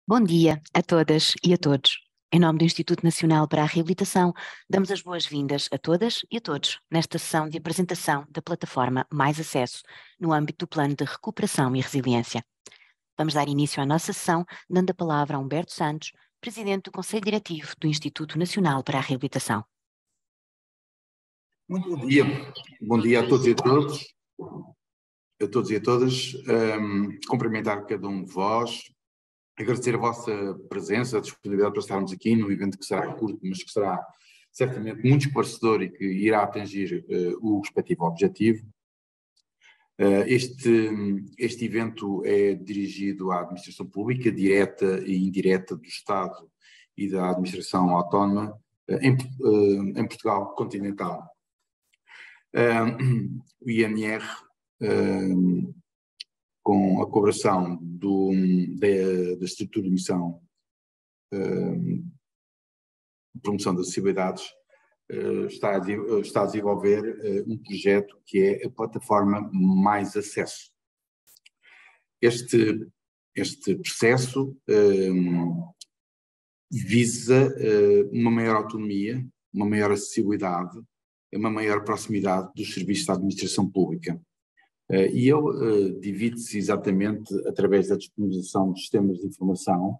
Bom dia a todas e a todos. Em nome do Instituto Nacional para a Reabilitação, damos as boas-vindas a todas e a todos nesta sessão de apresentação da plataforma Mais Acesso, no âmbito do Plano de Recuperação e Resiliência. Vamos dar início à nossa sessão, dando a palavra a Humberto Santos, Presidente do Conselho Diretivo do Instituto Nacional para a Reabilitação. Muito bom dia. Bom dia a todos e a todas. Cumprimentar cada um de vós, agradecer a vossa presença, a disponibilidade para estarmos aqui num evento que será curto, mas que será certamente muito esclarecedor e que irá atingir o respectivo objetivo. Este evento é dirigido à administração pública, direta e indireta do Estado e da administração autónoma em Portugal continental. O INR, com a colaboração da estrutura de missão de promoção das acessibilidades, está a desenvolver um projeto que é a plataforma Mais Acesso. Este processo visa uma maior autonomia, uma maior acessibilidade, uma maior proximidade dos serviços da administração pública. E ele divide-se exatamente através da disponibilização de sistemas de informação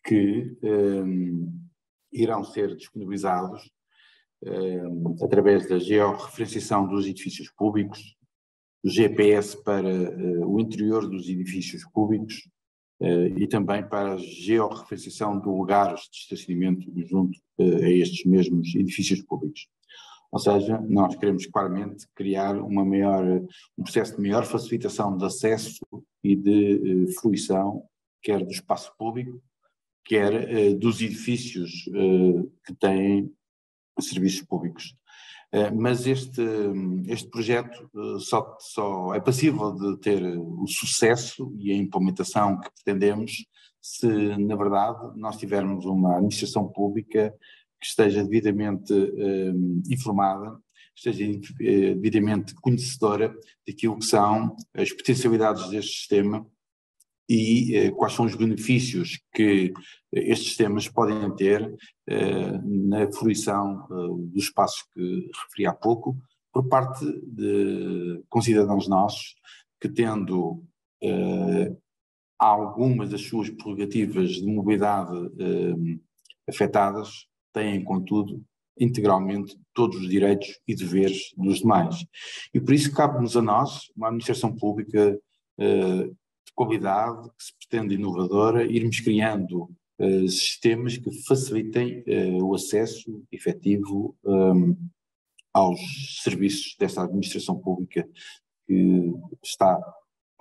que irão ser disponibilizados através da georreferenciação dos edifícios públicos, do GPS para o interior dos edifícios públicos e também para a georreferenciação de lugares de estacionamento junto a estes mesmos edifícios públicos. Ou seja, nós queremos claramente criar um processo de maior facilitação de acesso e de fruição, quer do espaço público, quer dos edifícios que têm serviços públicos. Mas este projeto só é passível de ter o sucesso e a implementação que pretendemos se, na verdade, nós tivermos uma administração pública que esteja devidamente informada, esteja devidamente conhecedora daquilo que são as potencialidades deste sistema e quais são os benefícios que estes sistemas podem ter na fruição dos espaços que referi há pouco, por parte de concidadãos nossos que, tendo algumas das suas prerrogativas de mobilidade afetadas, têm, contudo, integralmente todos os direitos e deveres dos demais. E por isso cabe-nos a nós, uma administração pública de qualidade, que se pretende inovadora, irmos criando sistemas que facilitem o acesso efetivo aos serviços desta administração pública, que está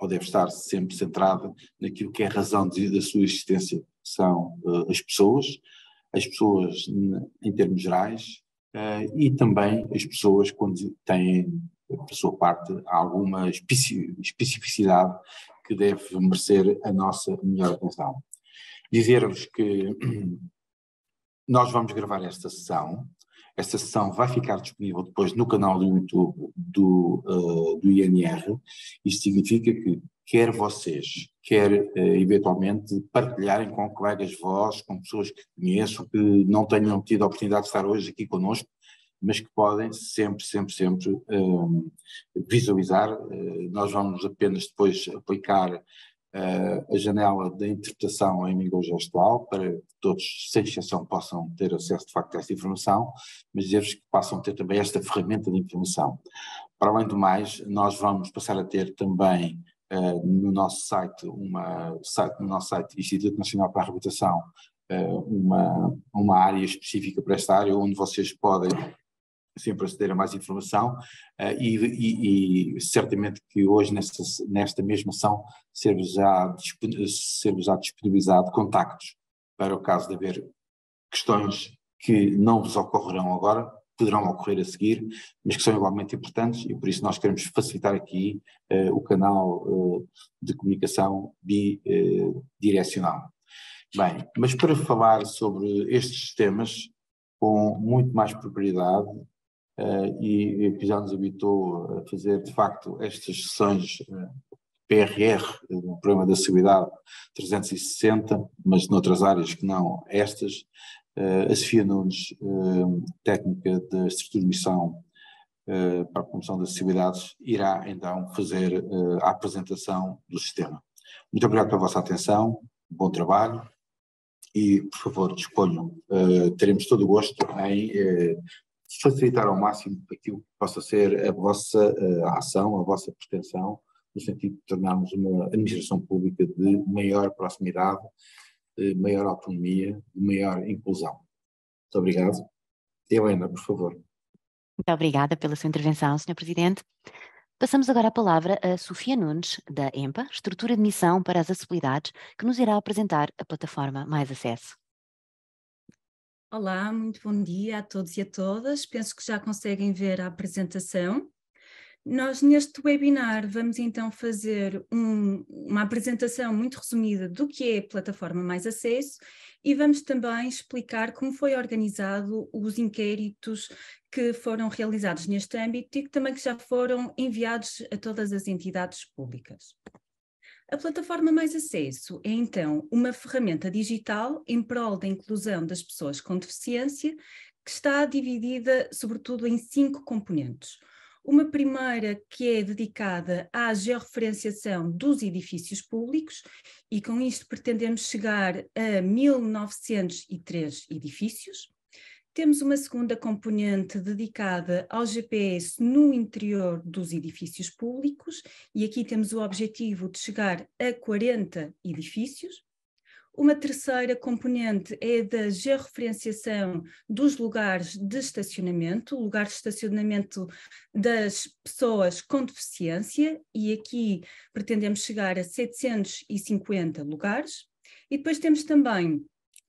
ou deve estar sempre centrada naquilo que é a razão da sua existência, que são as pessoas em termos gerais, e também as pessoas quando têm, por sua parte, alguma especificidade que deve merecer a nossa melhor atenção. Dizer-vos que nós vamos gravar esta sessão vai ficar disponível depois no canal do YouTube do INR. Isto significa que quer vocês, quer eventualmente partilharem com colegas vossos, com pessoas que conheço, que não tenham tido a oportunidade de estar hoje aqui connosco, mas que podem sempre visualizar. Nós vamos apenas depois aplicar a janela da interpretação em língua gestual, para que todos, sem exceção, possam ter acesso de facto a esta informação, mas dizer-vos que passam a ter também esta ferramenta de informação. Para além do mais, nós vamos passar a ter também no nosso site do Instituto Nacional para a Reabilitação, uma área específica para esta área, onde vocês podem sempre aceder a mais informação e certamente que hoje nesta mesma ação ser-vos disponibilizado contactos para o caso de haver questões que não vos ocorrerão agora, poderão ocorrer a seguir, mas que são igualmente importantes, e por isso nós queremos facilitar aqui o canal de comunicação bidirecional. Bem, mas para falar sobre estes temas com muito mais propriedade, e que já nos habitou a fazer de facto estas sessões PRR, o Programa da Acessibilidade 360, mas noutras áreas que não estas. A Sofia Nunes, técnica de estrutura de missão para a promoção das acessibilidades, irá então fazer a apresentação do sistema. Muito obrigado pela vossa atenção, bom trabalho e, por favor, disponham. Teremos todo o gosto em facilitar ao máximo aquilo que possa ser a vossa ação, a vossa pretensão, no sentido de tornarmos uma administração pública de maior proximidade, de maior autonomia, de maior inclusão. Muito obrigado. Helena, por favor. Muito obrigada pela sua intervenção, Sr. Presidente. Passamos agora a palavra a Sofia Nunes, da EMPA, Estrutura de Missão para as Acessibilidades, que nos irá apresentar a plataforma Mais Acesso. Olá, muito bom dia a todos e a todas. Penso que já conseguem ver a apresentação. Nós, neste webinar, vamos então fazer uma apresentação muito resumida do que é a plataforma Mais Acesso e vamos também explicar como foi organizado os inquéritos que foram realizados neste âmbito e que também já foram enviados a todas as entidades públicas. A plataforma Mais Acesso é então uma ferramenta digital em prol da inclusão das pessoas com deficiência que está dividida sobretudo em 5 componentes. Uma primeira que é dedicada à georreferenciação dos edifícios públicos e com isto pretendemos chegar a 1903 edifícios. Temos uma segunda componente dedicada ao GPS no interior dos edifícios públicos e aqui temos o objetivo de chegar a 40 edifícios. Uma terceira componente é da georreferenciação dos lugares de estacionamento das pessoas com deficiência, e aqui pretendemos chegar a 750 lugares. E depois temos também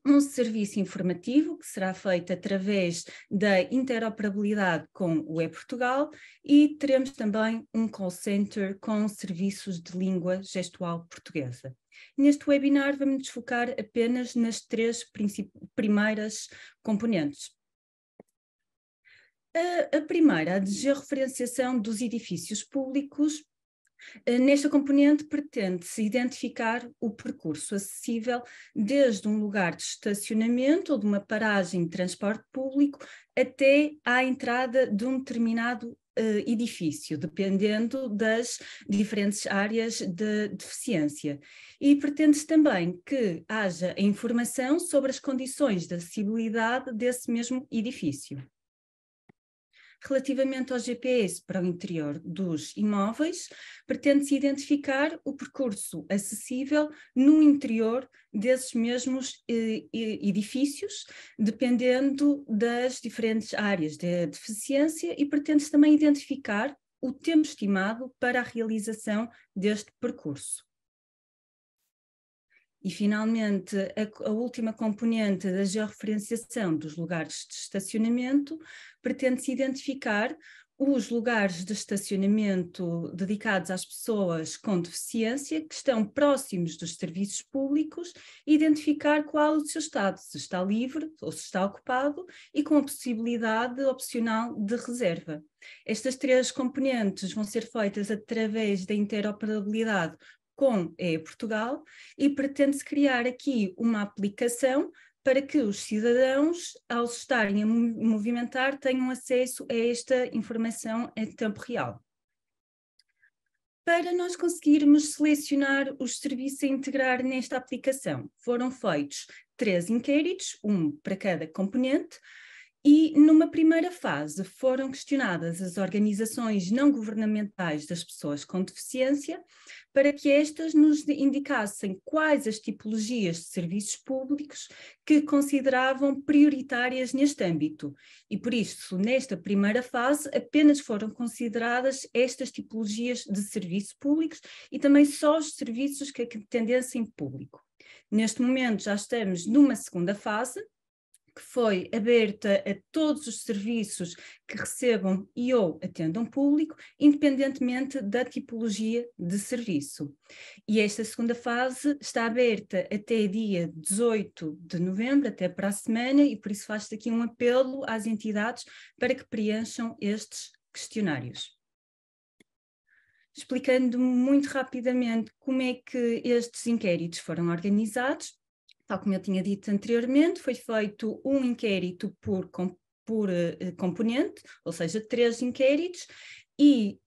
um serviço informativo que será feito através da interoperabilidade com o ePortugal e teremos também um call center com serviços de língua gestual portuguesa. Neste webinar vamos nos focar apenas nas 3 primeiras componentes. A primeira, a de georreferenciação dos edifícios públicos. Nesta componente pretende-se identificar o percurso acessível desde um lugar de estacionamento ou de uma paragem de transporte público até à entrada de um determinado edifício, dependendo das diferentes áreas de deficiência. E pretende-se também que haja a informação sobre as condições de acessibilidade desse mesmo edifício. Relativamente ao GPS para o interior dos imóveis, pretende-se identificar o percurso acessível no interior desses mesmos edifícios, dependendo das diferentes áreas de deficiência, e pretende-se também identificar o tempo estimado para a realização deste percurso. E, finalmente, a última componente da georreferenciação dos lugares de estacionamento pretende-se identificar os lugares de estacionamento dedicados às pessoas com deficiência que estão próximos dos serviços públicos e identificar qual o seu estado, se está livre ou se está ocupado e com a possibilidade opcional de reserva. Estas 3 componentes vão ser feitas através da interoperabilidade com ePortugal e pretende-se criar aqui uma aplicação para que os cidadãos, ao estarem a movimentar, tenham acesso a esta informação em tempo real. Para nós conseguirmos selecionar os serviços a integrar nesta aplicação, foram feitos 3 inquéritos, um para cada componente, e numa primeira fase foram questionadas as organizações não governamentais das pessoas com deficiência para que estas nos indicassem quais as tipologias de serviços públicos que consideravam prioritárias neste âmbito. E por isso, nesta primeira fase, apenas foram consideradas estas tipologias de serviços públicos e também só os serviços que atendessem público. Neste momento já estamos numa segunda fase, que foi aberta a todos os serviços que recebam e ou atendam público, independentemente da tipologia de serviço. E esta segunda fase está aberta até dia 18 de novembro, até para a semana, e por isso faz-se aqui um apelo às entidades para que preencham estes questionários. explicando muito rapidamente como é que estes inquéritos foram organizados. Tal como eu tinha dito anteriormente, foi feito um inquérito por componente, ou seja, 3 inquéritos, e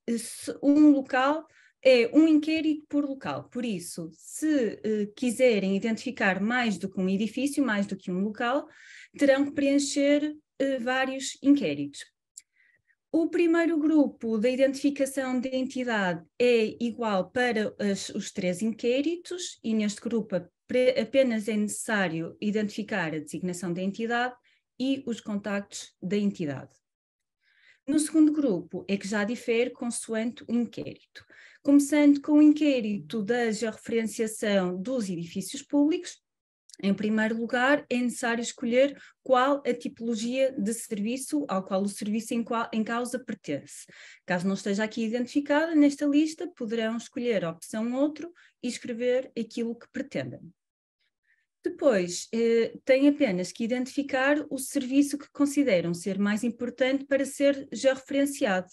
um local é um inquérito por local. Por isso, se quiserem identificar mais do que um edifício, mais do que um local, terão que preencher vários inquéritos. O primeiro grupo da identificação de entidade é igual para os 3 inquéritos, e neste grupo apenas é necessário identificar a designação da entidade e os contactos da entidade. No segundo grupo é que já difere consoante o inquérito. Começando com o inquérito da georreferenciação dos edifícios públicos, em primeiro lugar, é necessário escolher qual a tipologia de serviço ao qual o serviço em causa pertence. Caso não esteja aqui identificada nesta lista, poderão escolher a opção outro e escrever aquilo que pretendem. Depois, têm apenas que identificar o serviço que consideram ser mais importante para ser georreferenciado.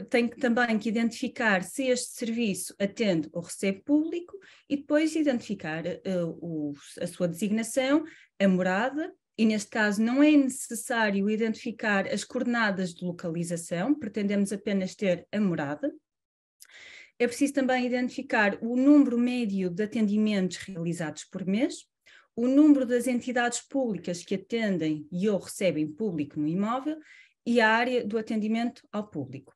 Tem também que identificar se este serviço atende ou recebe público e depois identificar a sua designação, a morada, e neste caso não é necessário identificar as coordenadas de localização, pretendemos apenas ter a morada. É preciso também identificar o número médio de atendimentos realizados por mês, o número das entidades públicas que atendem e ou recebem público no imóvel, e a área do atendimento ao público.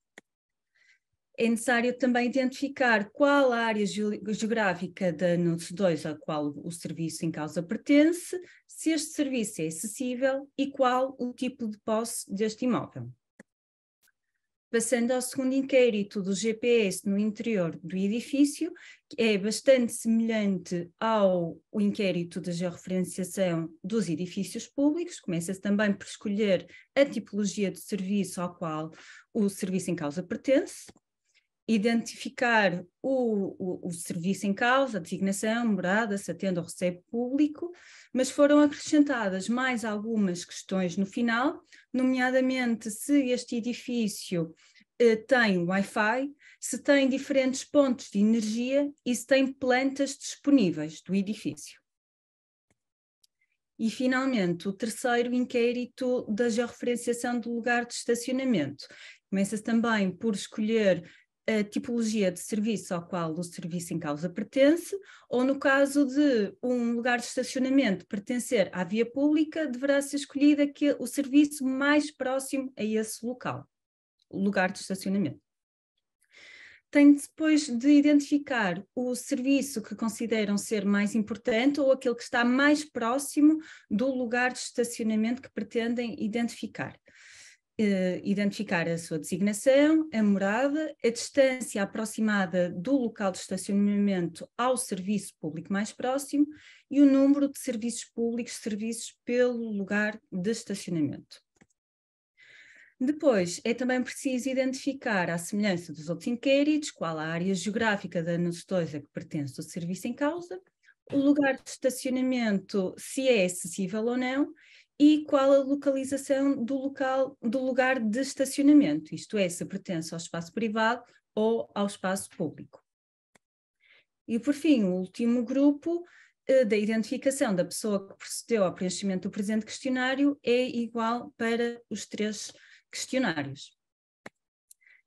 É necessário também identificar qual a área geográfica da NUTS 2 a qual o serviço em causa pertence, se este serviço é acessível e qual o tipo de posse deste imóvel. Passando ao segundo inquérito do GPS no interior do edifício, que é bastante semelhante ao inquérito de georreferenciação dos edifícios públicos. Começa-se também por escolher a tipologia de serviço ao qual o serviço em causa pertence, identificar o serviço em causa, a designação, morada, se atende ou recebe público, mas foram acrescentadas mais algumas questões no final, nomeadamente se este edifício tem Wi-Fi, se tem diferentes pontos de energia e se tem plantas disponíveis do edifício. E, finalmente, o terceiro inquérito da georreferenciação do lugar de estacionamento. Começa-se também por escolher a tipologia de serviço ao qual o serviço em causa pertence, ou no caso de um lugar de estacionamento pertencer à via pública, deverá ser escolhido o serviço mais próximo a esse local, o lugar de estacionamento. Tem depois de identificar o serviço que consideram ser mais importante ou aquele que está mais próximo do lugar de estacionamento que pretendem identificar. Identificar a sua designação, a morada, a distância aproximada do local de estacionamento ao serviço público mais próximo e o número de serviços públicos serviços pelo lugar de estacionamento. Depois, é também preciso identificar, à semelhança dos outros inquéritos, qual a área geográfica da NUTS 2 a que pertence o serviço em causa, o lugar de estacionamento, se é acessível ou não, e qual a localização do lugar de estacionamento, isto é, se pertence ao espaço privado ou ao espaço público. E, por fim, o último grupo da identificação da pessoa que procedeu ao preenchimento do presente questionário é igual para os 3 questionários.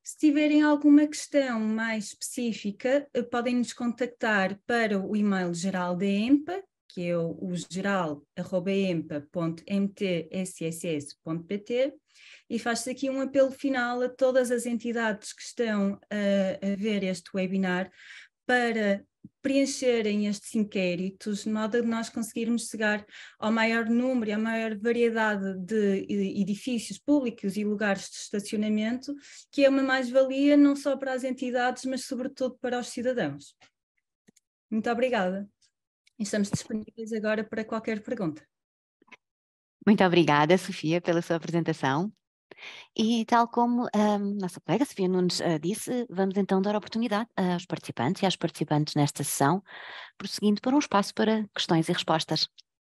Se tiverem alguma questão mais específica, podem nos contactar para o e-mail geral da EMPA, que é o geral@empa.mtsss.pt, e faz-se aqui um apelo final a todas as entidades que estão a ver este webinar para preencherem estes inquéritos, de modo a nós conseguirmos chegar ao maior número e à maior variedade de edifícios públicos e lugares de estacionamento, que é uma mais-valia não só para as entidades, mas sobretudo para os cidadãos. Muito obrigada. Estamos disponíveis agora para qualquer pergunta. Muito obrigada, Sofia, pela sua apresentação. E tal como a nossa colega Sofia Nunes disse, vamos então dar oportunidade aos participantes e às participantes nesta sessão, prosseguindo para um espaço para questões e respostas.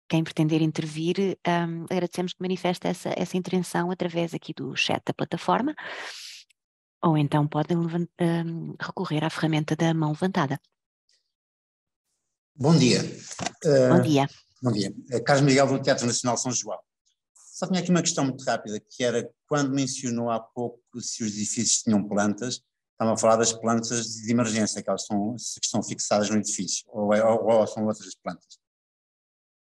Quem pretender intervir, agradecemos que manifeste essa intenção através aqui do chat da plataforma. ou então podem recorrer à ferramenta da mão levantada. Bom dia. Bom dia. Bom dia. Carlos Miguel, do Teatro Nacional São João. Só tinha aqui uma questão muito rápida, que era quando mencionou há pouco se os edifícios tinham plantas, estava a falar das plantas de emergência, que elas estão fixadas no edifício, ou são outras plantas?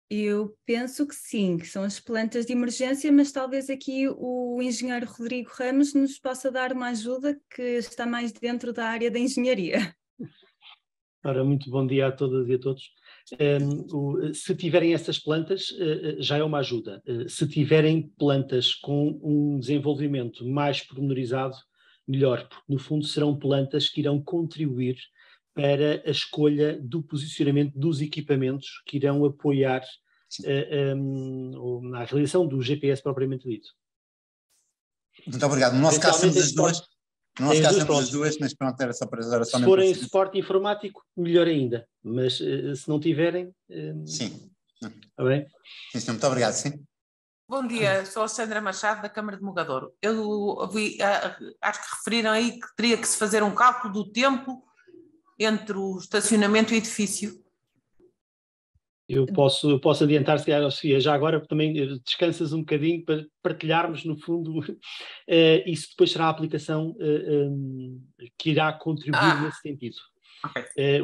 Eu penso que sim, que são as plantas de emergência, mas talvez aqui o engenheiro Rodrigo Ramos nos possa dar uma ajuda que está mais dentro da área da engenharia. Ora, muito bom dia a todas e a todos. Se tiverem essas plantas, já é uma ajuda. Se tiverem plantas com um desenvolvimento mais pormenorizado, melhor, porque no fundo serão plantas que irão contribuir para a escolha do posicionamento dos equipamentos que irão apoiar na realização do GPS propriamente dito. Muito obrigado. No nosso caso temos as duas. No nosso caso temos as duas, mas pronto, era só para dar. Se forem suporte informático, melhor ainda. Mas se não tiverem... Sim. Está bem? Sim, muito obrigado, sim. Bom dia, sou a Sandra Machado, da Câmara de Mogadouro. Eu ouvi, acho que referiram aí que teria que se fazer um cálculo do tempo entre o estacionamento e o edifício. Eu posso adiantar, se calhar, Sofia, já agora também descansas um bocadinho para partilharmos, no fundo, isso depois será a aplicação que irá contribuir nesse sentido. Okay.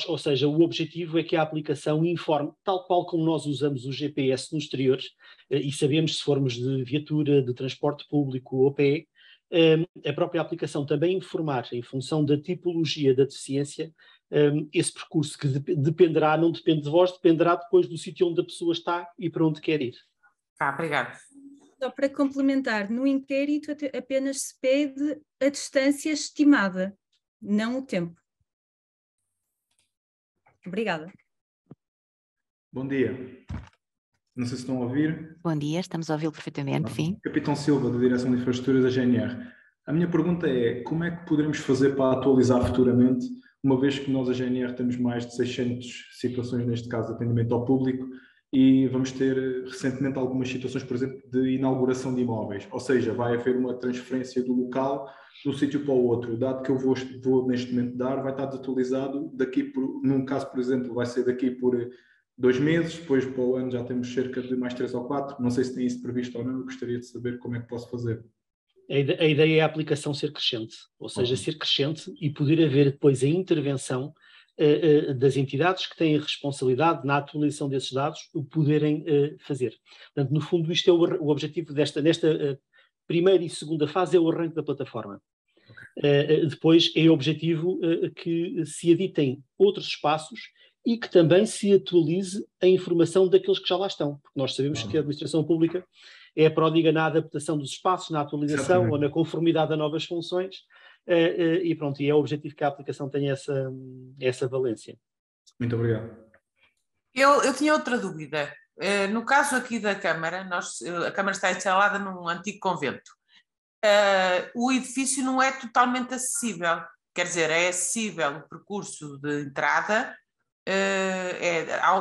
Ou seja, o objetivo é que a aplicação informe, tal qual como nós usamos o GPS no exterior, e sabemos se formos de viatura, de transporte público ou a pé, a própria aplicação também informar, em função da tipologia da deficiência, esse percurso que dependerá, não depende de vós, dependerá depois do sítio onde a pessoa está e para onde quer ir. Obrigado. Só para complementar, no inquérito apenas se pede a distância estimada, não o tempo. Obrigada. Bom dia. Não sei se estão a ouvir. Bom dia, estamos a ouvi-lo perfeitamente, sim. Capitão Silva, da Direção de Infraestruturas da GNR. A minha pergunta é, como é que poderemos fazer para atualizar futuramente, uma vez que nós, a GNR, temos mais de 600 situações, neste caso, de atendimento ao público, e vamos ter recentemente algumas situações, por exemplo, de inauguração de imóveis. Ou seja, vai haver uma transferência do local de um sítio para o outro. O dado que eu vou neste momento dar vai estar desatualizado num caso, por exemplo, vai ser daqui por 2 meses, depois para o ano já temos cerca de mais 3 ou 4. Não sei se tem isso previsto ou não, eu gostaria de saber como é que posso fazer. A ideia é a aplicação ser crescente, ou seja, ser crescente e poder haver depois a intervenção das entidades que têm a responsabilidade na atualização desses dados, o poderem fazer. Portanto, no fundo, isto é o objetivo nesta primeira e segunda fase, é o arranque da plataforma. Depois é o objetivo que se editem outros espaços e que também se atualize a informação daqueles que já lá estão, porque nós sabemos que a administração pública é pródiga na adaptação dos espaços, na atualização ou na conformidade a novas funções, e pronto, e é o objetivo que a aplicação tenha essa valência. Muito obrigado. Eu tinha outra dúvida. No caso aqui da Câmara, a Câmara está instalada num antigo convento. O edifício não é totalmente acessível, quer dizer, é acessível o percurso de entrada,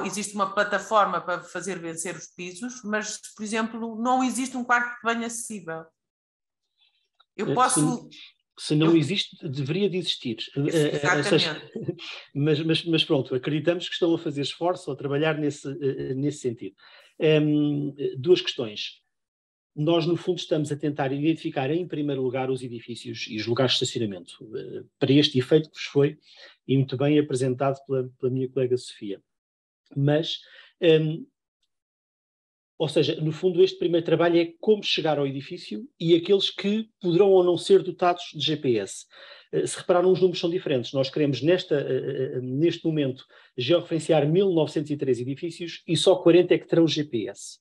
existe uma plataforma para fazer vencer os pisos, mas, por exemplo, não existe um quarto de banho acessível. Eu posso... Se não existe, deveria de existir. Exatamente. Mas pronto, acreditamos que estão a fazer esforço, a trabalhar nesse sentido. 2 questões. Nós, no fundo, estamos a tentar identificar, em primeiro lugar, os edifícios e os lugares de estacionamento, para este efeito que vos foi e muito bem apresentado pela minha colega Sofia. Mas, ou seja, no fundo, este primeiro trabalho é como chegar ao edifício e aqueles que poderão ou não ser dotados de GPS. Se repararam, os números são diferentes. Nós queremos, neste momento, georreferenciar 1903 edifícios e só 40 é que terão GPS.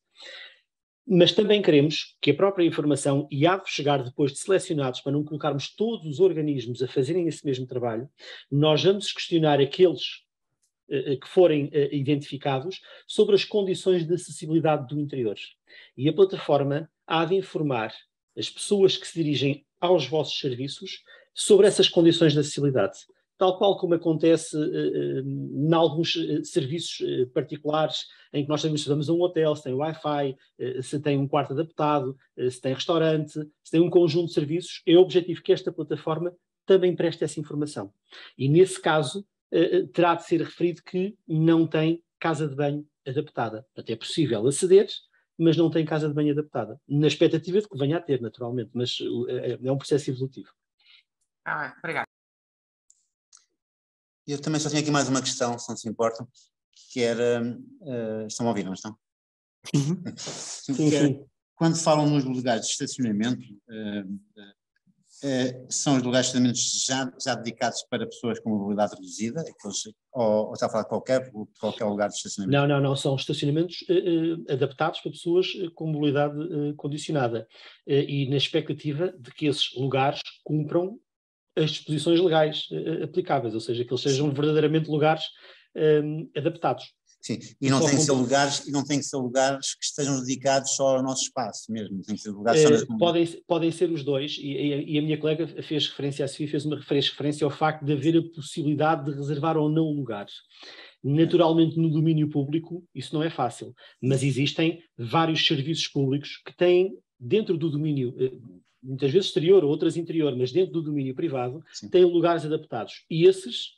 Mas também queremos que a própria informação, e há de chegar depois de selecionados, para não colocarmos todos os organismos a fazerem esse mesmo trabalho, nós vamos questionar aqueles que forem identificados sobre as condições de acessibilidade do interior. E a plataforma há de informar as pessoas que se dirigem aos vossos serviços sobre essas condições de acessibilidade. tal qual como acontece em alguns serviços particulares, em que nós sabemos se vamos a um hotel, se tem Wi-Fi, se tem um quarto adaptado, se tem restaurante, se tem um conjunto de serviços. É o objetivo que esta plataforma também preste essa informação. E nesse caso, terá de ser referido que não tem casa de banho adaptada. Até é possível aceder, mas não tem casa de banho adaptada. Na expectativa de que venha a ter, naturalmente, mas é um processo evolutivo. Obrigado. Eu também só tinha aqui mais uma questão, se não se importam, que era... estão a ouvir, não estão? Sim. Quando falam nos lugares de estacionamento, são os lugares de estacionamento já dedicados para pessoas com mobilidade reduzida? Ou está a falar de qualquer lugar de estacionamento? Não. São estacionamentos adaptados para pessoas com mobilidade condicionada. E na expectativa de que esses lugares cumpram as disposições legais aplicáveis, ou seja, que eles sejam verdadeiramente lugares adaptados. Sim, e não tem que ser lugares que estejam dedicados só ao nosso espaço mesmo, tem que ser lugares podem ser os dois, e a minha colega fez referência, a Sofia fez referência ao facto de haver a possibilidade de reservar ou não lugares. Naturalmente, no domínio público, isso não é fácil, mas existem vários serviços públicos que têm, dentro do domínio, muitas vezes exterior, outras interior, mas dentro do domínio privado, têm lugares adaptados. E esses,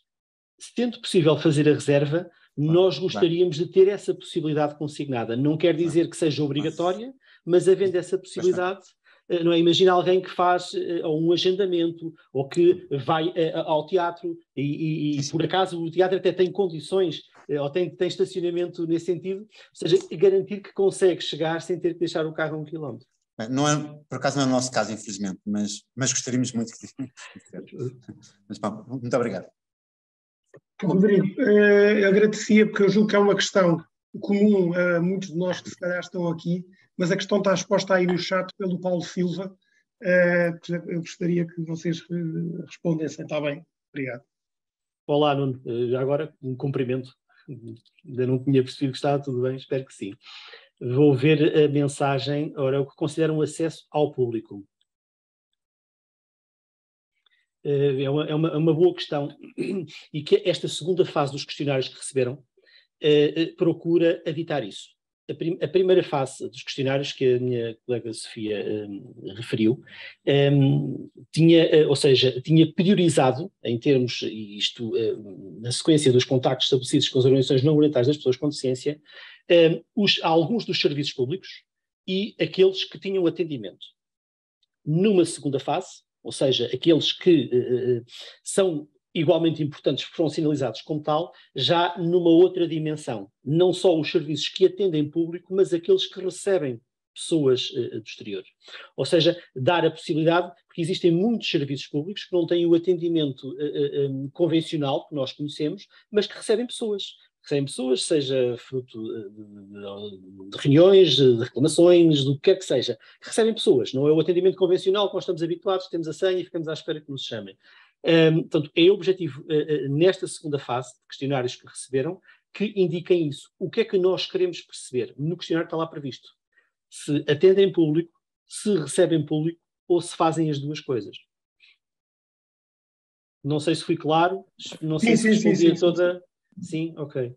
sendo possível fazer a reserva, nós gostaríamos de ter essa possibilidade consignada. Não quer dizer que seja obrigatória, mas havendo essa possibilidade, não é? Imagina alguém que faz um agendamento ou que vai ao teatro e por acaso o teatro até tem condições ou tem estacionamento nesse sentido, ou seja, garantir que consegue chegar sem ter que deixar o carro a 1 km. Não é, por acaso não é o nosso caso, infelizmente, mas gostaríamos muito que... Mas, muito obrigado. Rodrigo, eu agradecia porque eu julgo que é uma questão comum a muitos de nós que se calhar estão aqui, mas a questão está exposta aí no chat pelo Paulo Silva. Eu gostaria que vocês respondessem, está bem? Obrigado. Olá, Nuno. Já agora um cumprimento. Ainda não tinha percebido que estava tudo bem, espero que sim. Vou ver a mensagem, ora, o que considera um acesso ao público. É uma boa questão e que esta segunda fase dos questionários que receberam procura evitar isso. A primeira fase dos questionários que a minha colega Sofia referiu tinha priorizado, em termos, e isto na sequência dos contactos estabelecidos com as organizações não governamentais das pessoas com deficiência, alguns dos serviços públicos e aqueles que tinham atendimento. Numa segunda fase, ou seja, aqueles que são igualmente importantes, foram sinalizados como tal, já numa outra dimensão. Não só os serviços que atendem público, mas aqueles que recebem pessoas do exterior. Ou seja, dar a possibilidade, porque existem muitos serviços públicos que não têm o atendimento convencional que nós conhecemos, mas que recebem pessoas. Seja fruto de reuniões, de reclamações, do que quer que seja, que recebem pessoas. Não é o atendimento convencional que nós estamos habituados, temos a senha e ficamos à espera que nos chamem. Portanto, é objetivo, nesta segunda fase de questionários que receberam, que indiquem isso. O que é que nós queremos perceber? No questionário está lá previsto. Se atendem público, se recebem público ou se fazem as duas coisas. Não sei se fui claro, não sei se respondi a toda... Sim, ok.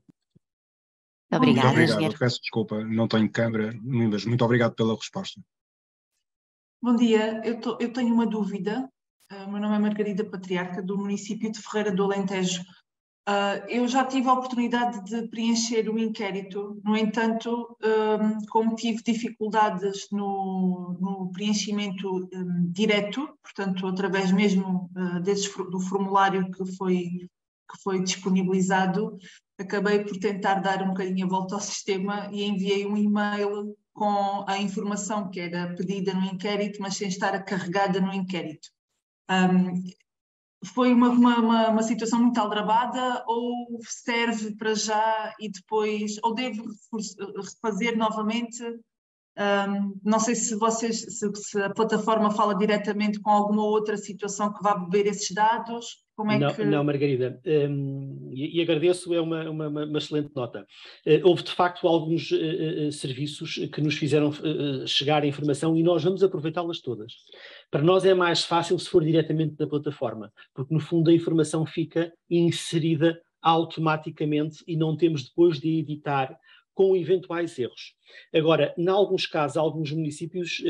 Obrigada, obrigado. Peço desculpa, não tenho câmara, mas muito obrigado pela resposta. Bom dia, eu tenho uma dúvida. O meu nome é Margarida Patriarca, do município de Ferreira do Alentejo. Eu já tive a oportunidade de preencher o inquérito, no entanto, como tive dificuldades no preenchimento direto, portanto, através mesmo do formulário que foi disponibilizado, acabei por tentar dar um bocadinho a volta ao sistema e enviei um e-mail com a informação que era pedida no inquérito, mas sem estar carregada no inquérito. Foi uma situação muito aldrabada ou serve para já e depois, ou devo refazer novamente? Não sei se se a plataforma fala diretamente com alguma outra situação que vá beber esses dados. Como é que... Não, Margarida, e agradeço, é uma excelente nota. Houve de facto alguns serviços que nos fizeram chegar a informação e nós vamos aproveitá-las todas. Para nós é mais fácil se for diretamente da plataforma, porque no fundo a informação fica inserida automaticamente e não temos depois de editar com eventuais erros. Agora, em alguns casos, alguns municípios,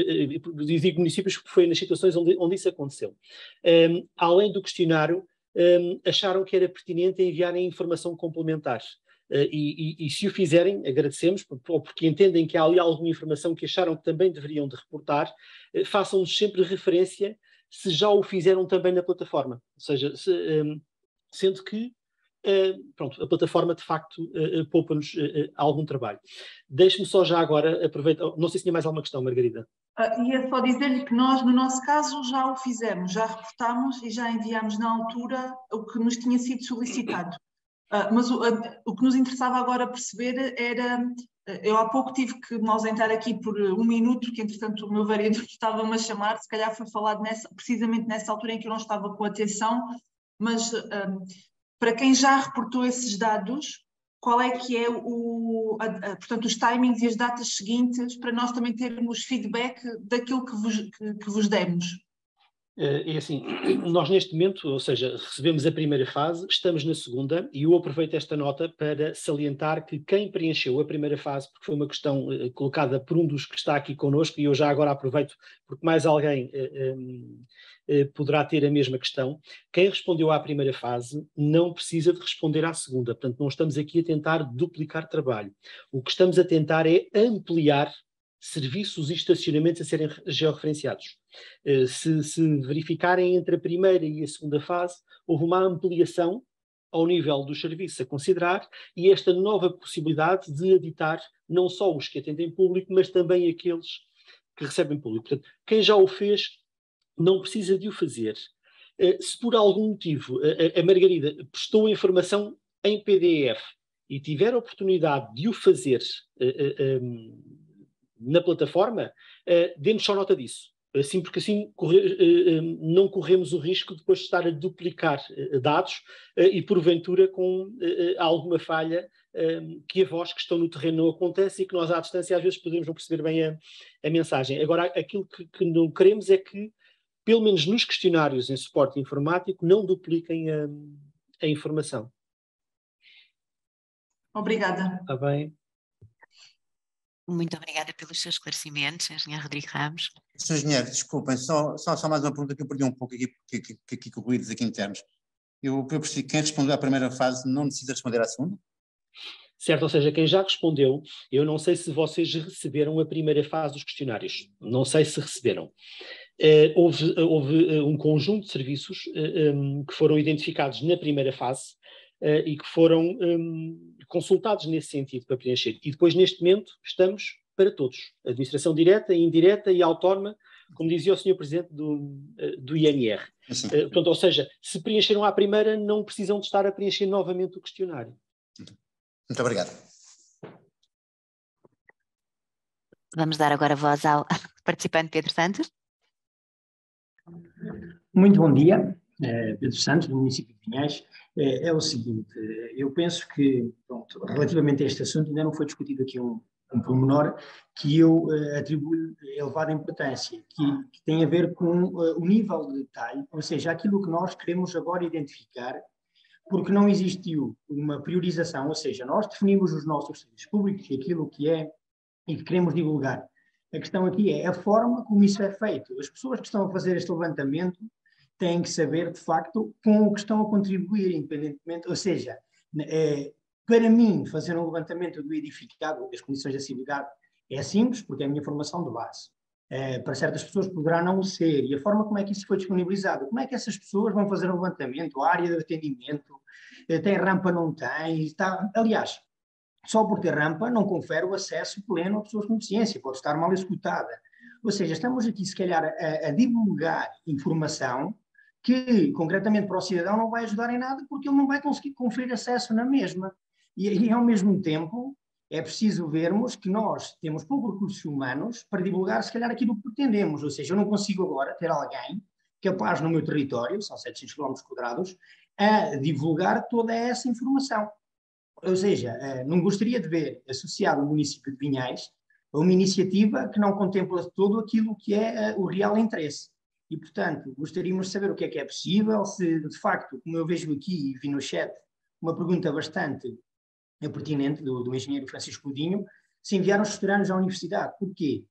digo municípios porque foi nas situações onde isso aconteceu, além do questionário, acharam que era pertinente enviarem informação complementar. E se o fizerem, agradecemos, ou porque entendem que há ali alguma informação que acharam que também deveriam de reportar, façam-nos sempre referência se já o fizeram também na plataforma. Ou seja, sendo que pronto, a plataforma de facto poupa-nos algum trabalho. Deixe-me só já agora aproveitar, não sei se tinha mais alguma questão, Margarida. Ia só dizer-lhe que nós, no nosso caso, já o fizemos, já reportámos e já enviámos na altura o que nos tinha sido solicitado. Mas o que nos interessava agora perceber era, eu há pouco tive que me ausentar aqui por 1 minuto, que entretanto o meu vereador estava-me a chamar, se calhar foi falado precisamente nessa altura em que eu não estava com atenção, mas para quem já reportou esses dados, qual é que é portanto, os timings e as datas seguintes para nós também termos feedback daquilo que vos demos? É assim, nós neste momento, ou seja, recebemos a primeira fase, estamos na segunda, e eu aproveito esta nota para salientar que quem preencheu a primeira fase, porque foi uma questão colocada por um dos que está aqui connosco, e eu já agora aproveito porque mais alguém poderá ter a mesma questão, quem respondeu à primeira fase não precisa de responder à segunda, portanto não estamos aqui a tentar duplicar trabalho. O que estamos a tentar é ampliar serviços e estacionamentos a serem georreferenciados. Se verificarem entre a primeira e a segunda fase, houve uma ampliação ao nível dos serviços a considerar e esta nova possibilidade de editar não só os que atendem público, mas também aqueles que recebem público. Portanto, quem já o fez não precisa de o fazer. Se por algum motivo a Margarida prestou a informação em PDF e tiver a oportunidade de o fazer na plataforma, dê-nos só nota disso. Assim, porque assim não corremos o risco de depois de estar a duplicar dados e porventura com alguma falha que a voz que estão no terreno não acontece e que nós à distância às vezes podemos não perceber bem a mensagem. Agora, aquilo que não queremos é que, pelo menos nos questionários em suporte informático, não dupliquem a informação. Obrigada. Está bem. Muito obrigada pelos seus esclarecimentos, Engenheiro Rodrigo Ramos. Sr. Engenheiro, desculpem, só mais uma pergunta que eu perdi um pouco aqui com ruídos aqui internos. Eu percebi que quem respondeu à primeira fase não necessita responder à segunda? Certo, ou seja, quem já respondeu, eu não sei se vocês receberam a primeira fase dos questionários, não sei se receberam. Houve um conjunto de serviços que foram identificados na primeira fase e que foram consultados nesse sentido para preencher. E depois, neste momento, estamos para todos. Administração direta, indireta e autónoma, como dizia o Sr. Presidente do INR. Portanto, ou seja, se preencheram à primeira, não precisam de estar a preencher novamente o questionário. Muito obrigado. Vamos dar agora voz ao participante Pedro Santos. Muito bom dia, Pedro Santos, do município de Vinhais. É o seguinte, eu penso que, pronto, relativamente a este assunto, ainda não foi discutido aqui um pormenor que eu atribuo elevada importância, que tem a ver com o nível de detalhe, ou seja, aquilo que nós queremos agora identificar, porque não existiu uma priorização, ou seja, nós definimos os nossos serviços públicos e aquilo que é e que queremos divulgar. A questão aqui é a forma como isso é feito. As pessoas que estão a fazer este levantamento têm que saber, de facto, com o que estão a contribuir, independentemente, ou seja, para mim, fazer um levantamento do edificado, das condições de acessibilidade, é simples, porque é a minha formação de base. Para certas pessoas poderá não ser, e a forma como é que isso foi disponibilizado, como é que essas pessoas vão fazer um levantamento, a área de atendimento, tem rampa, não tem, está, aliás, só por ter rampa não confere o acesso pleno a pessoas com deficiência, pode estar mal executada. Ou seja, estamos aqui se calhar a divulgar informação que concretamente para o cidadão não vai ajudar em nada porque ele não vai conseguir conferir acesso na mesma. E ao mesmo tempo é preciso vermos que nós temos poucos recursos humanos para divulgar se calhar aquilo que pretendemos, ou seja, eu não consigo agora ter alguém capaz no meu território, são 700 km², a divulgar toda essa informação. Ou seja, não gostaria de ver associado ao município de Vinhais a uma iniciativa que não contempla todo aquilo que é o real interesse. E, portanto, gostaríamos de saber o que é possível, se de facto, como eu vejo aqui e vi no chat, uma pergunta bastante pertinente do engenheiro Francisco Godinho, se enviaram os estudantes à universidade. Porquê?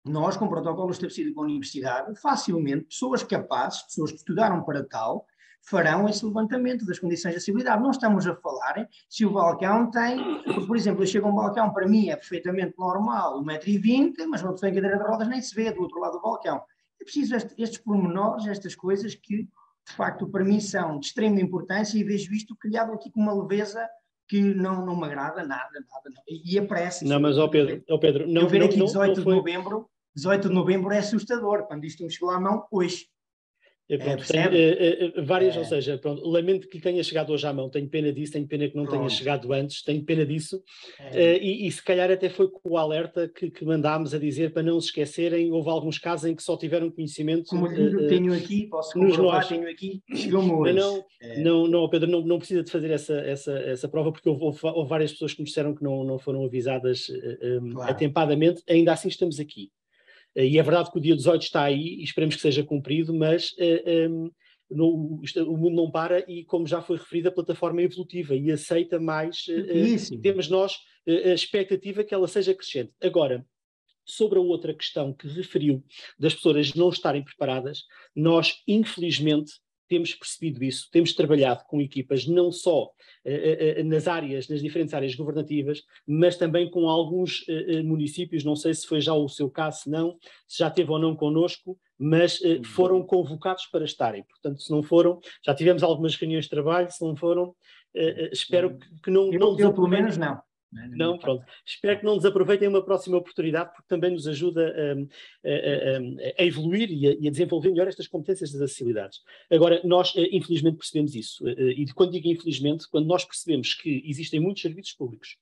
Nós, com o protocolo estabelecido com a universidade, facilmente, pessoas capazes, pessoas que estudaram para tal, farão esse levantamento das condições de acessibilidade. Não estamos a falar se o balcão tem, porque, por exemplo, eu chego a um balcão, para mim é perfeitamente normal, 1,20 m, mas uma pessoa em cadeira de rodas nem se vê do outro lado do balcão. É preciso estes pormenores, estas coisas que, de facto, para mim são de extrema importância e vejo isto criado aqui com uma leveza que não me agrada nada. E aparece. Não, mas, Pedro, não, eu ver aqui não, 18 não foi... de novembro é assustador, quando isto me chegou à mão hoje. Várias, ou seja, pronto, lamento que lhe tenha chegado hoje à mão, tenho pena disso, tenho pena que não tenha chegado antes, tenho pena disso, e se calhar até foi com o alerta que mandámos a dizer para não se esquecerem. Houve alguns casos em que só tiveram conhecimento. Como eu tenho aqui, posso comprovar, tenho aqui, chegou-me hoje. Não, Pedro, não precisa de fazer essa prova, porque houve várias pessoas que nos disseram que não foram avisadas atempadamente. Ainda assim estamos aqui. E é verdade que o dia 18 está aí e esperemos que seja cumprido, mas o mundo não para e, como já foi referido, a plataforma é evolutiva e aceita mais. Temos nós a expectativa que ela seja crescente. Agora, sobre a outra questão que referiu das pessoas não estarem preparadas, nós, infelizmente, temos percebido isso, temos trabalhado com equipas não só nas diferentes áreas governativas, mas também com alguns municípios, não sei se foi já o seu caso, se não, se já esteve ou não connosco, mas foram convocados para estarem. Portanto, se não foram, já tivemos algumas reuniões de trabalho, se não foram, espero que não... Eu pelo menos não. Não, pronto. Espero que não desaproveitem uma próxima oportunidade, porque também nos ajuda a evoluir e a desenvolver melhor estas competências das acessibilidades. Agora, nós infelizmente percebemos isso. E quando digo infelizmente, quando nós percebemos que existem muitos serviços públicos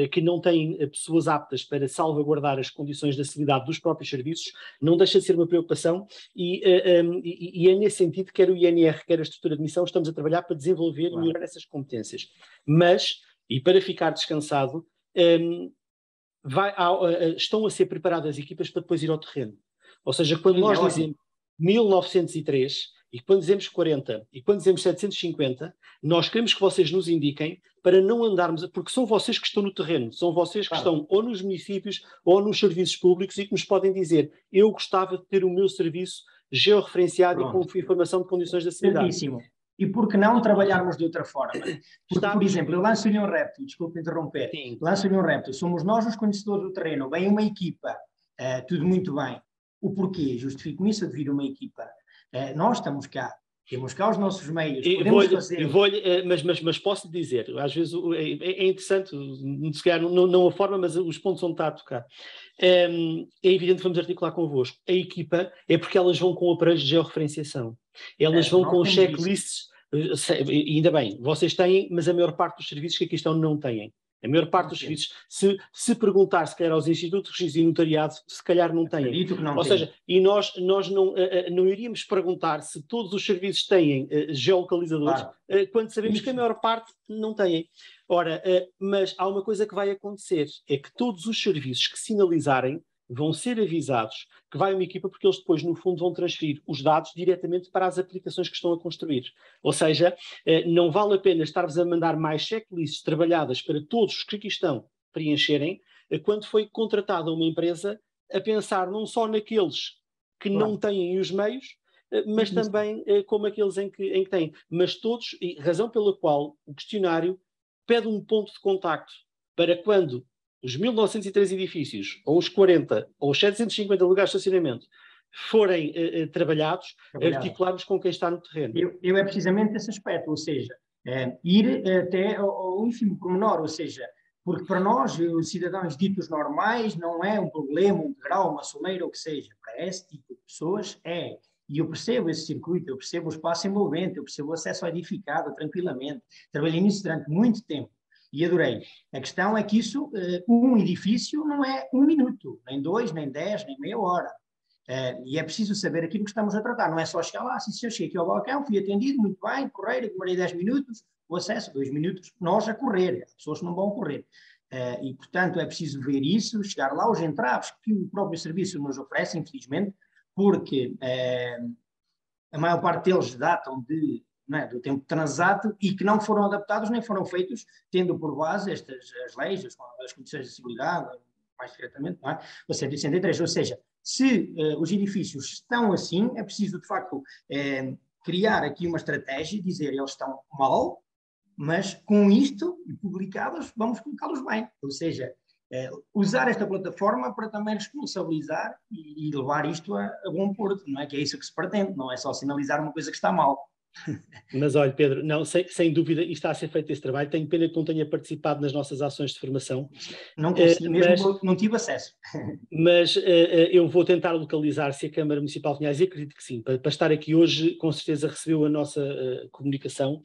que não têm pessoas aptas para salvaguardar as condições de acessibilidade dos próprios serviços, não deixa de ser uma preocupação e é nesse sentido que quer o INR, quer a estrutura de admissão, estamos a trabalhar para desenvolver e melhorar essas competências. Mas... E para ficar descansado, estão a ser preparadas equipas para depois ir ao terreno. Ou seja, quando nós dizemos 1903, e quando dizemos 40, e quando dizemos 750, nós queremos que vocês nos indiquem para não andarmos, porque são vocês que estão no terreno, são vocês que estão ou nos municípios ou nos serviços públicos e que nos podem dizer: eu gostava de ter o meu serviço georreferenciado e com informação de condições de acessibilidade. Certíssimo. E por que não trabalharmos de outra forma? Porque, por exemplo, eu lanço-lhe um repto, desculpe interromper, lanço-lhe um repto, somos nós os conhecedores do terreno, vem uma equipa, tudo muito bem. O porquê? Justifico-me isso de vir uma equipa. Nós estamos cá, temos cá os nossos meios, podemos fazer... Mas posso dizer, às vezes é interessante, se calhar não a forma, mas os pontos onde está a tocar. É evidente que vamos articular convosco. A equipa é porque elas vão com aparelhos de georreferenciação. Elas vão com checklists, ainda bem, vocês têm, mas a maior parte dos serviços que aqui estão não têm. A maior parte dos serviços, se perguntar se calhar aos institutos de registro e notariado, se calhar não têm. Ou seja, e nós não iríamos perguntar se todos os serviços têm geolocalizadores, quando sabemos que a maior parte não têm. Ora, mas há uma coisa que vai acontecer, é que todos os serviços que sinalizarem vão ser avisados que vai uma equipa, porque eles depois, no fundo, vão transferir os dados diretamente para as aplicações que estão a construir. Ou seja, não vale a pena estar-vos a mandar mais checklists trabalhadas para todos os que aqui estão preencherem, quando foi contratada uma empresa a pensar não só naqueles que não têm os meios, mas também como aqueles em que têm. Mas todos, e razão pela qual o questionário pede um ponto de contacto para quando os 1903 edifícios, ou os 40, ou os 750 lugares de estacionamento forem trabalhados, articularmos com quem está no terreno. Eu é precisamente esse aspecto, ou seja, ir até ao ínfimo pormenor, ou seja, porque para nós, os cidadãos ditos normais, não é um problema, um degrau, uma soleira, ou o que seja. Para esse tipo de pessoas é. E eu percebo esse circuito, eu percebo o espaço envolvente, eu percebo o acesso ao edificado tranquilamente. Trabalhei nisso durante muito tempo. E adorei. A questão é que isso, um edifício não é 1 minuto, nem 2, nem 10, nem meia hora. E é preciso saber aquilo que estamos a tratar. Não é só chegar lá, se eu cheguei aqui ao balcão, fui atendido, muito bem, correr, demorei 10 minutos, o acesso, 2 minutos, nós a correr, as pessoas não vão correr. E, portanto, é preciso ver isso, chegar lá, os entraves que o próprio serviço nos oferece, infelizmente, porque a maior parte deles datam do tempo transato e que não foram adaptados nem foram feitos tendo por base as leis, as condições de acessibilidade, mais diretamente, não é? O 163, ou seja, se os edifícios estão assim, é preciso, de facto, criar aqui uma estratégia e dizer eles estão mal, mas com isto, publicados, vamos colocá-los bem. Ou seja, usar esta plataforma para também responsabilizar e levar isto a bom porto, não é? Que é isso que se pretende, não é só sinalizar uma coisa que está mal. Mas olha, Pedro, não, sem dúvida, e está a ser feito esse trabalho. Tenho pena que não tenha participado nas nossas ações de formação. Não consegui mesmo, não tive acesso. Mas eu vou tentar localizar se a Câmara Municipal de Vinhais, e acredito que sim, para estar aqui hoje, com certeza recebeu a nossa comunicação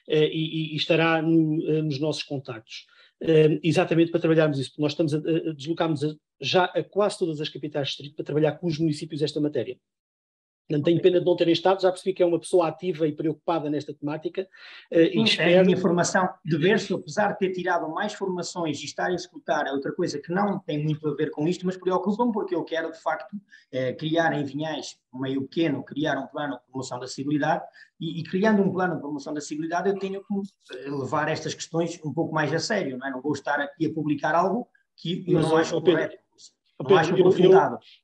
e estará nos nossos contactos. Exatamente para trabalharmos isso, porque nós estamos a deslocarmos já a quase todas as capitais de distrito para trabalhar com os municípios esta matéria. Não tenho pena de não terem estado, já percebi que é uma pessoa ativa e preocupada nesta temática. E espero... A minha formação de berço, apesar de ter tirado mais formações e estar a executar outra coisa que não tem muito a ver com isto, mas preocupa-me porque eu quero, de facto, criar em Vinhais, um meio pequeno, criar um plano de promoção da acessibilidade e criando um plano de promoção da acessibilidade eu tenho que levar estas questões um pouco mais a sério, não é? Não vou estar aqui a publicar algo que eu não acho correto.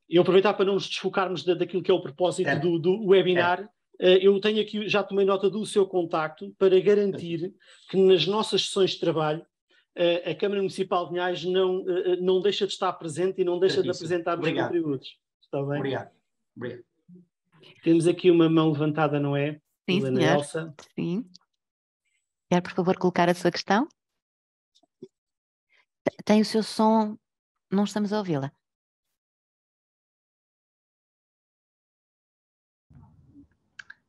Eu aproveitar para não nos desfocarmos daquilo que é o propósito do webinar. Eu tenho aqui, já tomei nota do seu contacto para garantir que nas nossas sessões de trabalho a Câmara Municipal de Vinhais não deixa de estar presente e não deixa de apresentar os contributos. Está bem? Obrigado. Temos aqui uma mão levantada, não é? Sim, senhor. Elsa. Sim. Quer, por favor, colocar a sua questão? Tem o seu som, não estamos a ouvi-la.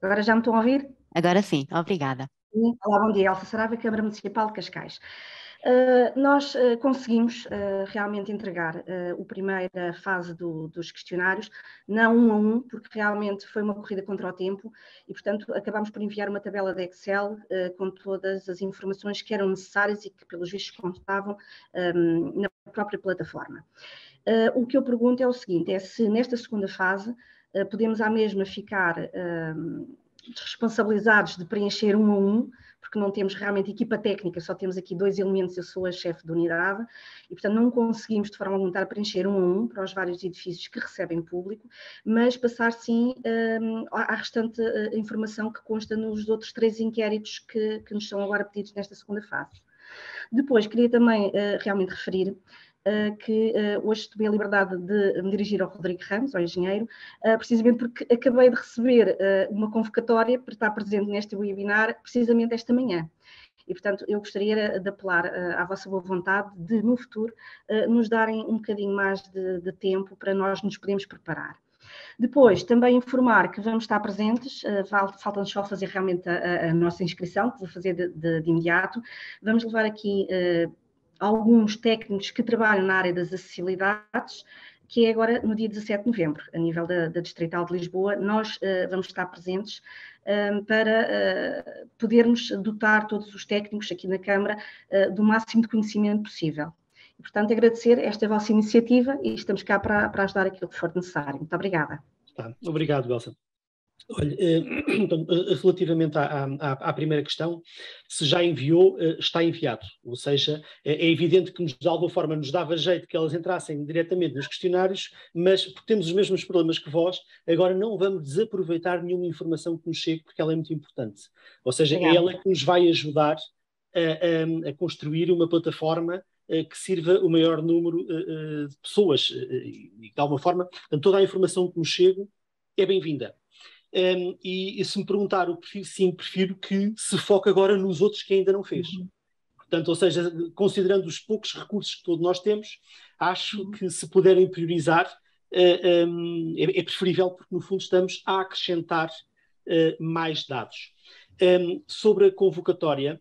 Agora já me estão a ouvir? Agora sim, obrigada. Olá, bom dia. Elsa Saraiva, Câmara Municipal de Cascais. Nós conseguimos realmente entregar a primeira fase dos questionários, não um a um, porque realmente foi uma corrida contra o tempo e, portanto, acabámos por enviar uma tabela de Excel com todas as informações que eram necessárias e que, pelos vistos, constavam na própria plataforma. O que eu pergunto é o seguinte, é se nesta segunda fase podemos à mesma ficar responsabilizados de preencher um a um, porque não temos realmente equipa técnica, só temos aqui 2 elementos, eu sou a chefe de unidade, e portanto não conseguimos de forma alguma estar a preencher um a um para os vários edifícios que recebem público, mas passar sim à restante informação que consta nos outros 3 inquéritos que nos são agora pedidos nesta segunda fase. Depois, queria também realmente referir que hoje tomei a liberdade de me dirigir ao Rodrigo Ramos, ao engenheiro, precisamente porque acabei de receber uma convocatória para estar presente neste webinar precisamente esta manhã. E, portanto, eu gostaria de apelar à vossa boa vontade de, no futuro, nos darem um bocadinho mais de tempo para nós nos podermos preparar. Depois, também informar que vamos estar presentes, falta-nos só fazer realmente a nossa inscrição, que vou fazer de imediato. Vamos levar aqui alguns técnicos que trabalham na área das acessibilidades, que é agora no dia 17 de novembro, a nível da Distrital de Lisboa, nós vamos estar presentes para podermos dotar todos os técnicos aqui na Câmara do máximo de conhecimento possível. E, portanto, agradecer esta vossa iniciativa e estamos cá para ajudar aquilo que for necessário. Muito obrigada. Obrigado, Elsa. Olha, então, relativamente à primeira questão, se já enviou, está enviado. Ou seja, é evidente que de alguma forma nos dava jeito que elas entrassem diretamente nos questionários, mas porque temos os mesmos problemas que vós, agora não vamos desaproveitar nenhuma informação que nos chegue, porque ela é muito importante. Ou seja, é ela que nos vai ajudar a construir uma plataforma que sirva o maior número de pessoas. E, de alguma forma, toda a informação que nos chega é bem-vinda. E se me perguntar o perfil, sim, prefiro que se foque agora nos outros que ainda não fez. Portanto, ou seja, considerando os poucos recursos que todos nós temos, acho que se puderem priorizar, é preferível, porque no fundo estamos a acrescentar mais dados. Sobre a convocatória,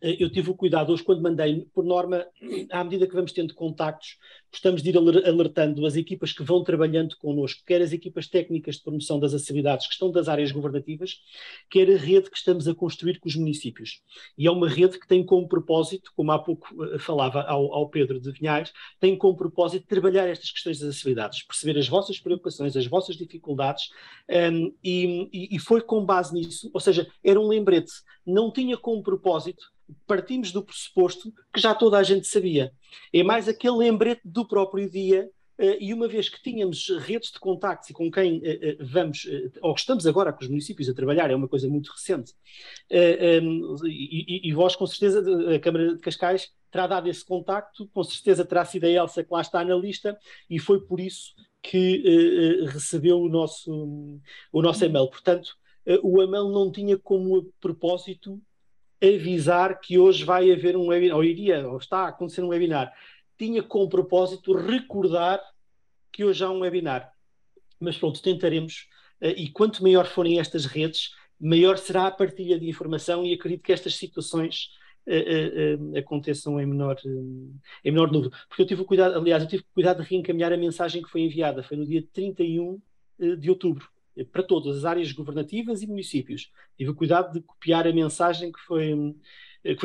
eu tive o cuidado hoje, quando mandei, por norma, à medida que vamos tendo contactos, gostamos de ir alertando as equipas que vão trabalhando connosco, quer as equipas técnicas de promoção das acessibilidades que estão das áreas governativas, quer a rede que estamos a construir com os municípios. E é uma rede que tem como propósito, como há pouco falava ao Pedro de Vinhais, tem como propósito trabalhar estas questões das acessibilidades, perceber as vossas preocupações, as vossas dificuldades, e foi com base nisso, ou seja, era um lembrete, não tinha como propósito, partimos do pressuposto que já toda a gente sabia. É mais aquele lembrete do próprio dia, e uma vez que tínhamos redes de contactos e com quem vamos, ou estamos agora com os municípios a trabalhar, é uma coisa muito recente, e vós com certeza, a Câmara de Cascais terá dado esse contacto, com certeza terá sido a Elsa que lá está na lista, e foi por isso que recebeu o nosso e-mail. Portanto, o e-mail não tinha como propósito avisar que hoje vai haver um webinar, ou está a acontecer um webinar. Tinha como propósito recordar que hoje há um webinar. Mas pronto, tentaremos, e quanto maior forem estas redes, maior será a partilha de informação, e acredito que estas situações aconteçam em menor número. Porque eu tive cuidado de reencaminhar a mensagem que foi enviada, foi no dia 31 de outubro. Para todas as áreas governativas e municípios. Tive o cuidado de copiar a mensagem que foi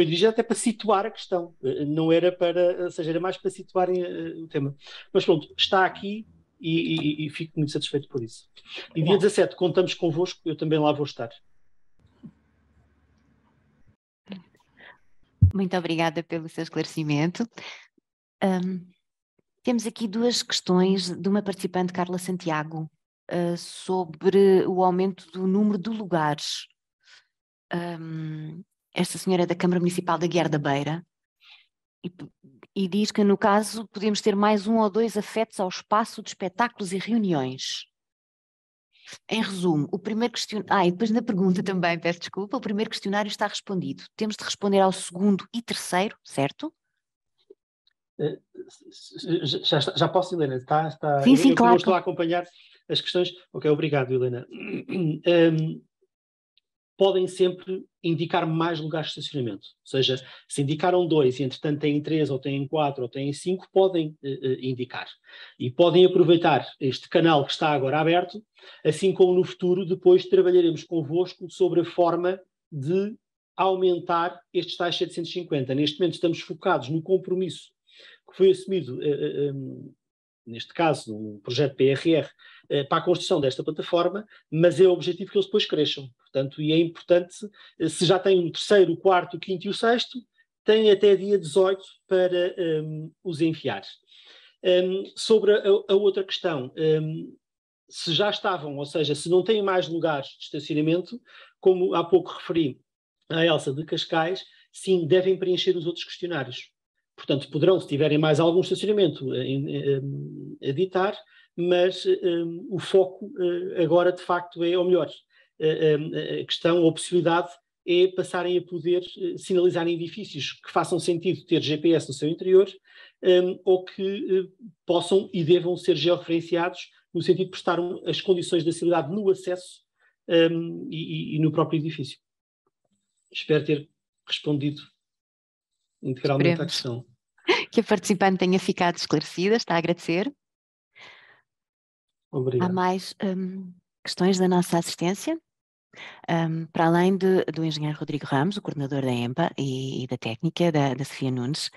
dirigida até para situar a questão. Não era para, ou seja, era mais para situarem o tema. Mas pronto, está aqui e fico muito satisfeito por isso. E dia 17 contamos convosco, eu também lá vou estar. Muito obrigada pelo seu esclarecimento. Temos aqui duas questões de uma participante, Carla Santiago, sobre o aumento do número de lugares. Esta senhora é da Câmara Municipal da Guiar da Beira e diz que, no caso, podemos ter mais 1 ou 2 afetos ao espaço de espetáculos e reuniões. Em resumo, o primeiro questionário... e depois na pergunta também, peço desculpa, o primeiro questionário está respondido. Temos de responder ao segundo e terceiro, certo? Já posso, Helena? Está... Sim, claro. Eu estou a acompanhar as questões. Ok, obrigado, Helena. Podem sempre indicar mais lugares de estacionamento. Ou seja, se indicaram 2 e entretanto têm 3 ou têm 4 ou têm 5, podem indicar. E podem aproveitar este canal que está agora aberto, assim como no futuro depois trabalharemos convosco sobre a forma de aumentar estes tais 750. Neste momento estamos focados no compromisso que foi assumido, neste caso, no projeto PRR, para a construção desta plataforma, mas é o objetivo que eles depois cresçam. Portanto, e é importante, se já tem o 3º, o 4º, o 5º e o 6º, têm até dia 18 para os enviar. Sobre a outra questão, se já estavam, ou seja, se não têm mais lugares de estacionamento, como há pouco referi à Elsa de Cascais, sim, devem preencher os outros questionários. Portanto, poderão, se tiverem mais algum estacionamento, editar, mas o foco agora, de facto, é, ou melhor, a questão, ou a possibilidade é passarem a poder sinalizar em edifícios que façam sentido ter GPS no seu interior, ou que possam e devam ser georreferenciados no sentido de prestar as condições de acessibilidade no acesso e no próprio edifício. Espero ter respondido integralmente à questão. Que a participante tenha ficado esclarecida, está a agradecer. Obrigado. Há mais questões da nossa assistência? Para além do engenheiro Rodrigo Ramos, o coordenador da EMPA e da técnica, da Sofia Nunes,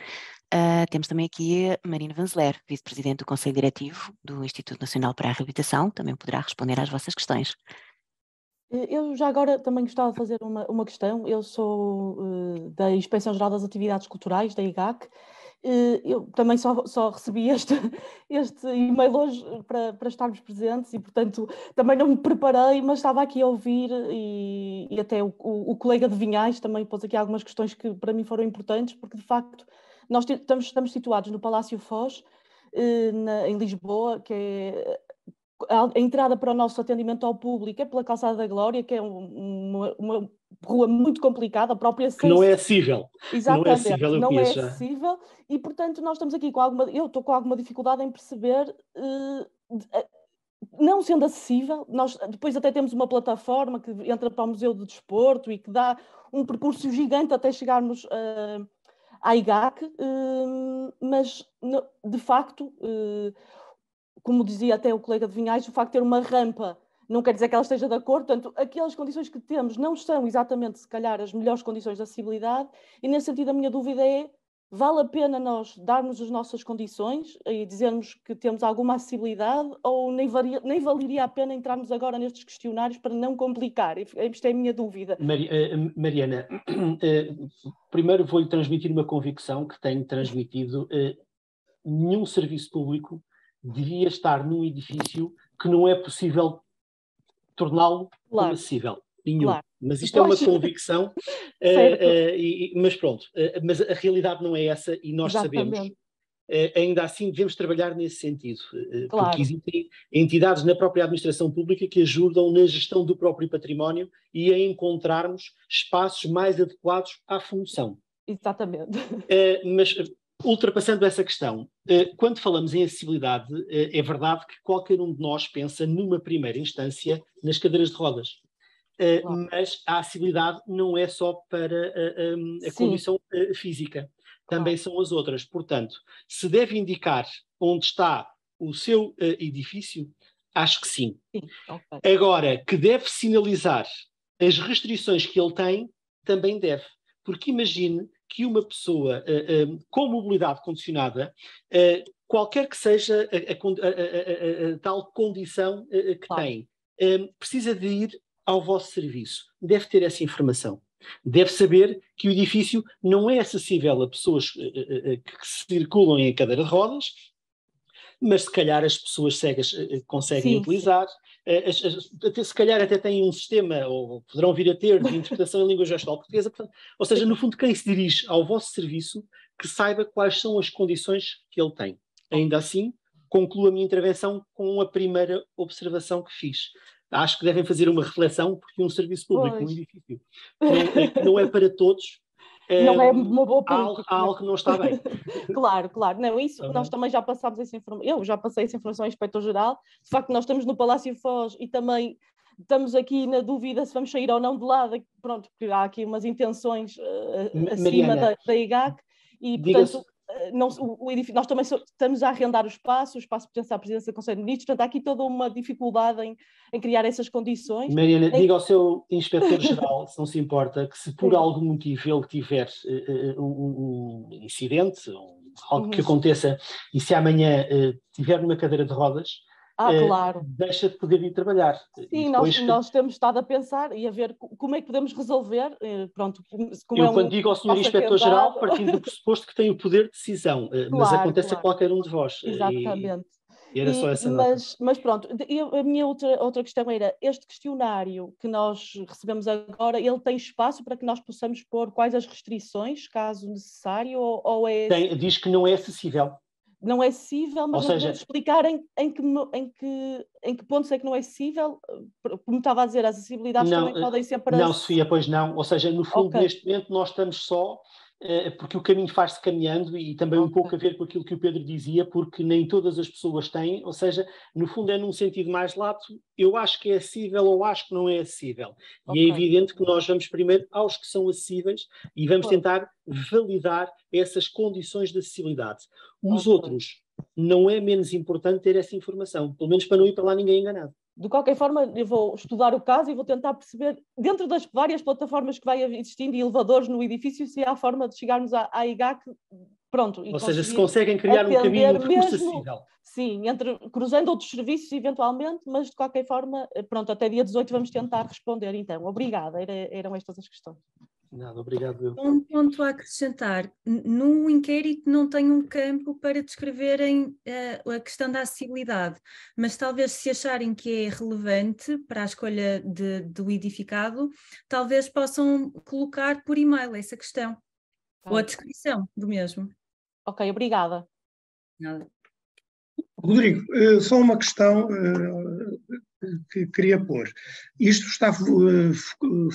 temos também aqui a Marina Vanzeler, vice-presidente do Conselho Diretivo do Instituto Nacional para a Reabilitação, também poderá responder às vossas questões. Eu já agora também gostava de fazer uma questão. Eu sou da Inspeção-Geral das Atividades Culturais, da IGAC. Eu também só recebi este e-mail hoje para estarmos presentes e, portanto, também não me preparei, mas estava aqui a ouvir e até o colega de Vinhais também pôs aqui algumas questões que para mim foram importantes, porque, de facto, nós estamos situados no Palácio Foz, em Lisboa, que é... A entrada para o nosso atendimento ao público é pela Calçada da Glória, que é uma rua muito complicada, a própria... Que não é acessível. Exatamente, não é acessível, e portanto nós estamos aqui eu estou com alguma dificuldade em perceber, não sendo acessível, nós depois até temos uma plataforma que entra para o Museu do Desporto e que dá um percurso gigante até chegarmos à IGAC, mas de facto, como dizia até o colega de Vinhais, o facto de ter uma rampa não quer dizer que ela esteja de acordo, portanto, aquelas condições que temos não são exatamente, se calhar, as melhores condições de acessibilidade, e nesse sentido a minha dúvida é, vale a pena nós darmos as nossas condições e dizermos que temos alguma acessibilidade, ou nem valeria a pena entrarmos agora nestes questionários para não complicar? Isto é a minha dúvida. Mariana, primeiro vou-lhe transmitir uma convicção que tenho transmitido. Nenhum serviço público devia estar num edifício que não é possível torná-lo acessível. Nenhum. Claro. Mas isto é uma convicção, mas pronto, mas a realidade não é essa e nós sabemos. Ainda assim devemos trabalhar nesse sentido, porque existem entidades na própria administração pública que ajudam na gestão do próprio património e a encontrarmos espaços mais adequados à função. Exatamente. Mas ultrapassando essa questão, quando falamos em acessibilidade, é verdade que qualquer um de nós pensa numa primeira instância nas cadeiras de rodas. Mas a acessibilidade não é só para a condição física, também são as outras. Portanto, se deve indicar onde está o seu edifício, acho que sim. Okay. Agora, que deve sinalizar as restrições que ele tem, também deve. Porque imagine que uma pessoa com mobilidade condicionada, qualquer que seja a tal condição que tem, precisa de ir ao vosso serviço. Deve ter essa informação. Deve saber que o edifício não é acessível a pessoas que circulam em cadeira de rodas, mas se calhar as pessoas cegas conseguem utilizar, se calhar até têm um sistema, ou poderão vir a ter, de interpretação em língua gestual portuguesa. Portanto, ou seja, no fundo, quem se dirige ao vosso serviço, que saiba quais são as condições que ele tem. Ainda assim, concluo a minha intervenção com a primeira observação que fiz. Acho que devem fazer uma reflexão, porque um serviço público, um edifício, não é para todos. Não é uma boa política. Há algo que não está bem. Claro. Não, isso nós também já passámos essa informação. Eu já passei essa informação ao Inspetor-Geral. De facto, nós estamos no Palácio Foz e também estamos aqui na dúvida se vamos sair ou não de lá. Pronto, porque há aqui umas intenções acima da IGAC e, portanto, o edifício, nós também estamos a arrendar o espaço pertence à presidência do Conselho de Ministros, portanto há aqui toda uma dificuldade em criar essas condições. Mariana, diga ao seu Inspetor-Geral, se não se importa, que se por algum motivo ele tiver um incidente, algo que aconteça, e se amanhã estiver numa cadeira de rodas, claro, deixa de poder ir trabalhar. Sim, nós temos estado a pensar e a ver como é que podemos resolver. Pronto, quando digo ao Sr. Inspetor-Geral, partindo do pressuposto que tem o poder de decisão, mas acontece a qualquer um de vós. Exatamente. E era só essa nota. Mas pronto, a minha outra questão era, este questionário que nós recebemos agora, ele tem espaço para que nós possamos pôr quais as restrições, caso necessário, ou é... Diz que não é acessível. Não é acessível, mas não podemos explicar em que pontos é que não é acessível? Como estava a dizer, as acessibilidades também podem ser para... Não, Sofia, pois não. Ou seja, no fundo, neste momento, nós estamos só... porque o caminho faz-se caminhando e também um pouco a ver com aquilo que o Pedro dizia, porque nem todas as pessoas têm, ou seja, no fundo é num sentido mais lato, eu acho que é acessível ou acho que não é acessível. E é evidente que nós vamos primeiro aos que são acessíveis e vamos tentar validar essas condições de acessibilidade. Os outros, não é menos importante ter essa informação, pelo menos para não ir para lá ninguém enganado. De qualquer forma, eu vou estudar o caso e vou tentar perceber, dentro das várias plataformas que vai existindo e elevadores no edifício, se há forma de chegarmos à IGAC, pronto. Ou seja, se conseguem criar um caminho de recurso acessível. Sim, cruzando outros serviços eventualmente, mas de qualquer forma, pronto, até dia 18 vamos tentar responder então. Obrigada, eram estas as questões. Nada, obrigado. Um ponto a acrescentar, no inquérito não tem um campo para descreverem a questão da acessibilidade, mas talvez se acharem que é relevante para a escolha do edificado, talvez possam colocar por e-mail essa questão, ou a descrição do mesmo. Ok, obrigada. Nada. Rodrigo, só uma questão que queria pôr. Isto está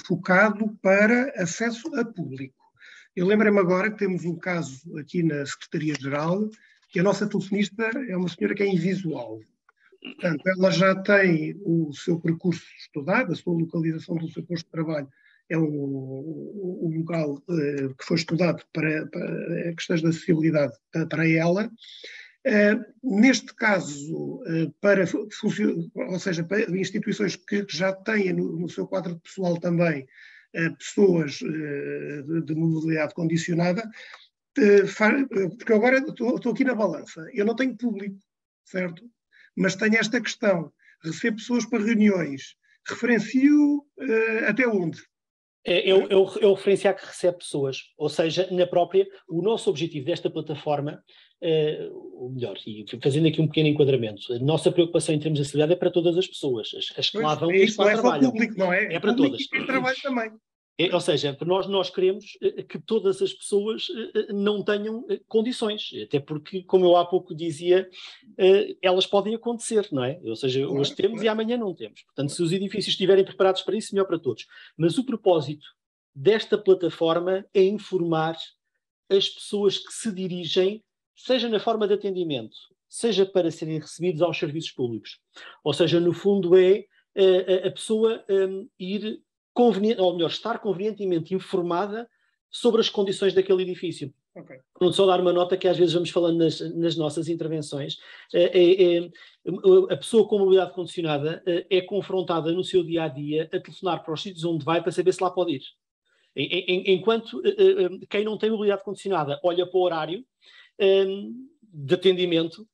focado para acesso a público. Eu lembrei-me agora que temos um caso aqui na Secretaria-Geral, que a nossa telefonista é uma senhora que é invisual. Portanto, ela já tem o seu percurso estudado, a sua localização do seu posto de trabalho é um local que foi estudado para questões de acessibilidade para ela. Neste caso, ou seja, para instituições que já têm no seu quadro pessoal também pessoas de mobilidade condicionada, porque agora estou aqui na balança, eu não tenho público, certo? Mas tenho esta questão, receber pessoas para reuniões, referencio até onde? É o referenciar que recebe pessoas, ou seja, o nosso objetivo desta plataforma, ou melhor, e fazendo aqui um pequeno enquadramento, a nossa preocupação em termos de acessibilidade é para todas as pessoas, as que lá vão e as que lá trabalham. Não é só público, não é? É para todas. E quem trabalha também. Ou seja, nós queremos que todas as pessoas não tenham condições, até porque, como eu há pouco dizia, elas podem acontecer, não é? Ou seja, hoje temos e amanhã não temos. Portanto, se os edifícios estiverem preparados para isso, melhor para todos. Mas o propósito desta plataforma é informar as pessoas que se dirigem, seja na forma de atendimento, seja para serem recebidos aos serviços públicos. Ou seja, no fundo é a pessoa ir ou melhor, estar convenientemente informada sobre as condições daquele edifício. Okay. Não só dar uma nota que às vezes vamos falando nas nossas intervenções, a pessoa com mobilidade condicionada é confrontada no seu dia-a-dia a telefonar para os sítios onde vai para saber se lá pode ir. Enquanto quem não tem mobilidade condicionada olha para o horário de atendimento,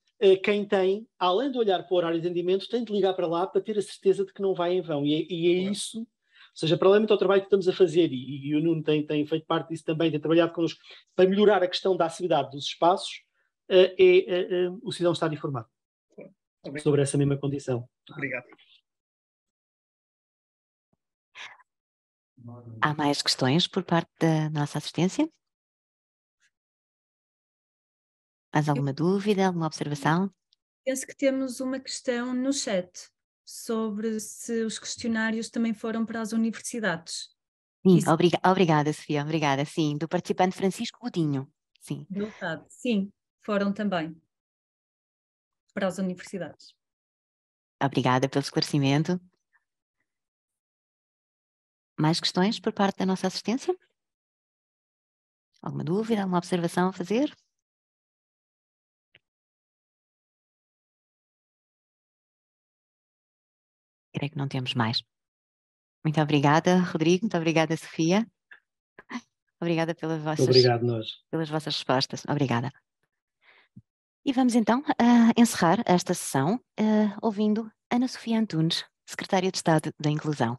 quem tem, além de olhar para o horário de atendimento, tem de ligar para lá para ter a certeza de que não vai em vão. E é isso. Ou seja, paralelamente ao trabalho que estamos a fazer, e o Nuno tem feito parte disso também, tem trabalhado connosco para melhorar a questão da acessibilidade dos espaços, o cidadão estar informado sobre essa mesma condição. Obrigado. Há mais questões por parte da nossa assistência? Mais alguma dúvida, alguma observação? Penso que temos uma questão no chat sobre se os questionários também foram para as universidades. Sim, obrigada, Sofia, obrigada. Sim, do participante Francisco Godinho. Sim. Sim, foram também para as universidades. Obrigada pelo esclarecimento. Mais questões por parte da nossa assistência? Alguma dúvida, alguma observação a fazer? Creio que não temos mais. Muito obrigada, Rodrigo. Muito obrigada, Sofia. Obrigada pelas vossas respostas. Obrigada. E vamos então encerrar esta sessão ouvindo Ana Sofia Antunes, Secretária de Estado da Inclusão.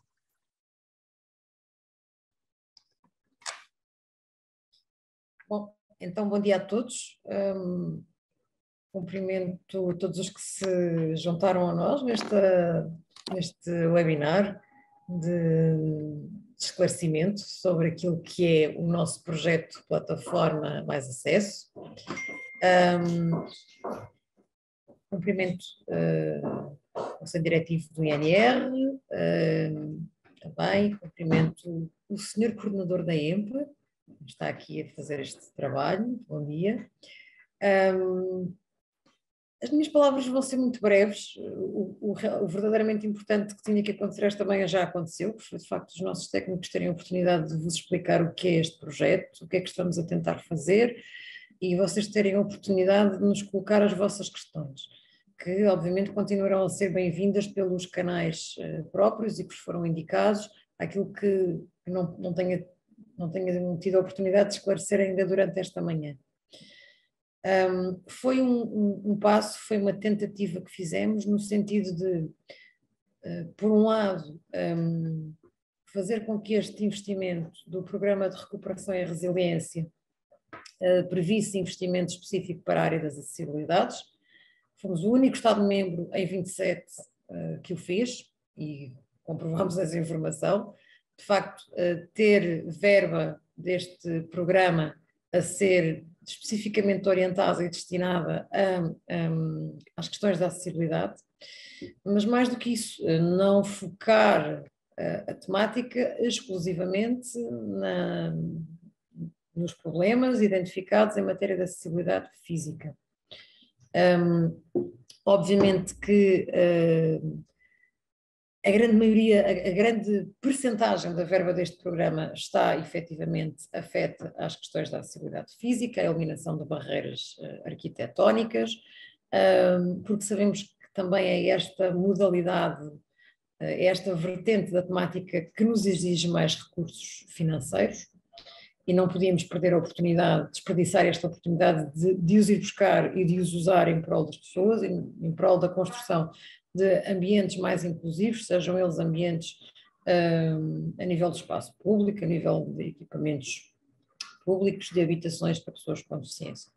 Bom, então bom dia a todos. Cumprimento todos os que se juntaram a nós neste webinar de esclarecimento sobre aquilo que é o nosso projeto Plataforma Mais Acesso. Cumprimento o Conselho Diretivo do INR, também cumprimento o Sr. Coordenador da EMPLA, que está aqui a fazer este trabalho. Bom dia. As minhas palavras vão ser muito breves. O verdadeiramente importante que tinha que acontecer esta manhã já aconteceu, porque de facto os nossos técnicos terem a oportunidade de vos explicar o que é este projeto, o que é que estamos a tentar fazer, e vocês terem a oportunidade de nos colocar as vossas questões, que obviamente continuarão a ser bem-vindas pelos canais próprios e que vos foram indicados, aquilo que não tenha tido a oportunidade de esclarecer ainda durante esta manhã. Foi um passo, foi uma tentativa que fizemos no sentido de, por um lado, fazer com que este investimento do Programa de Recuperação e Resiliência previsse investimento específico para a área das acessibilidades. Fomos o único Estado-membro em 27 que o fez e comprovamos essa informação. De facto, ter verba deste programa a ser especificamente orientada e destinada às questões da acessibilidade, mas mais do que isso, não focar a temática exclusivamente nos problemas identificados em matéria de acessibilidade física. Obviamente que a grande maioria, a grande percentagem da verba deste programa está efetivamente afeta às questões da acessibilidade física, a eliminação de barreiras arquitetónicas, porque sabemos que também é esta modalidade, esta vertente da temática que nos exige mais recursos financeiros, e não podíamos perder a oportunidade, desperdiçar esta oportunidade de os ir buscar e de os usar em prol das pessoas, em prol da construção de ambientes mais inclusivos, sejam eles ambientes a nível do espaço público, a nível de equipamentos públicos, de habitações para pessoas com deficiência.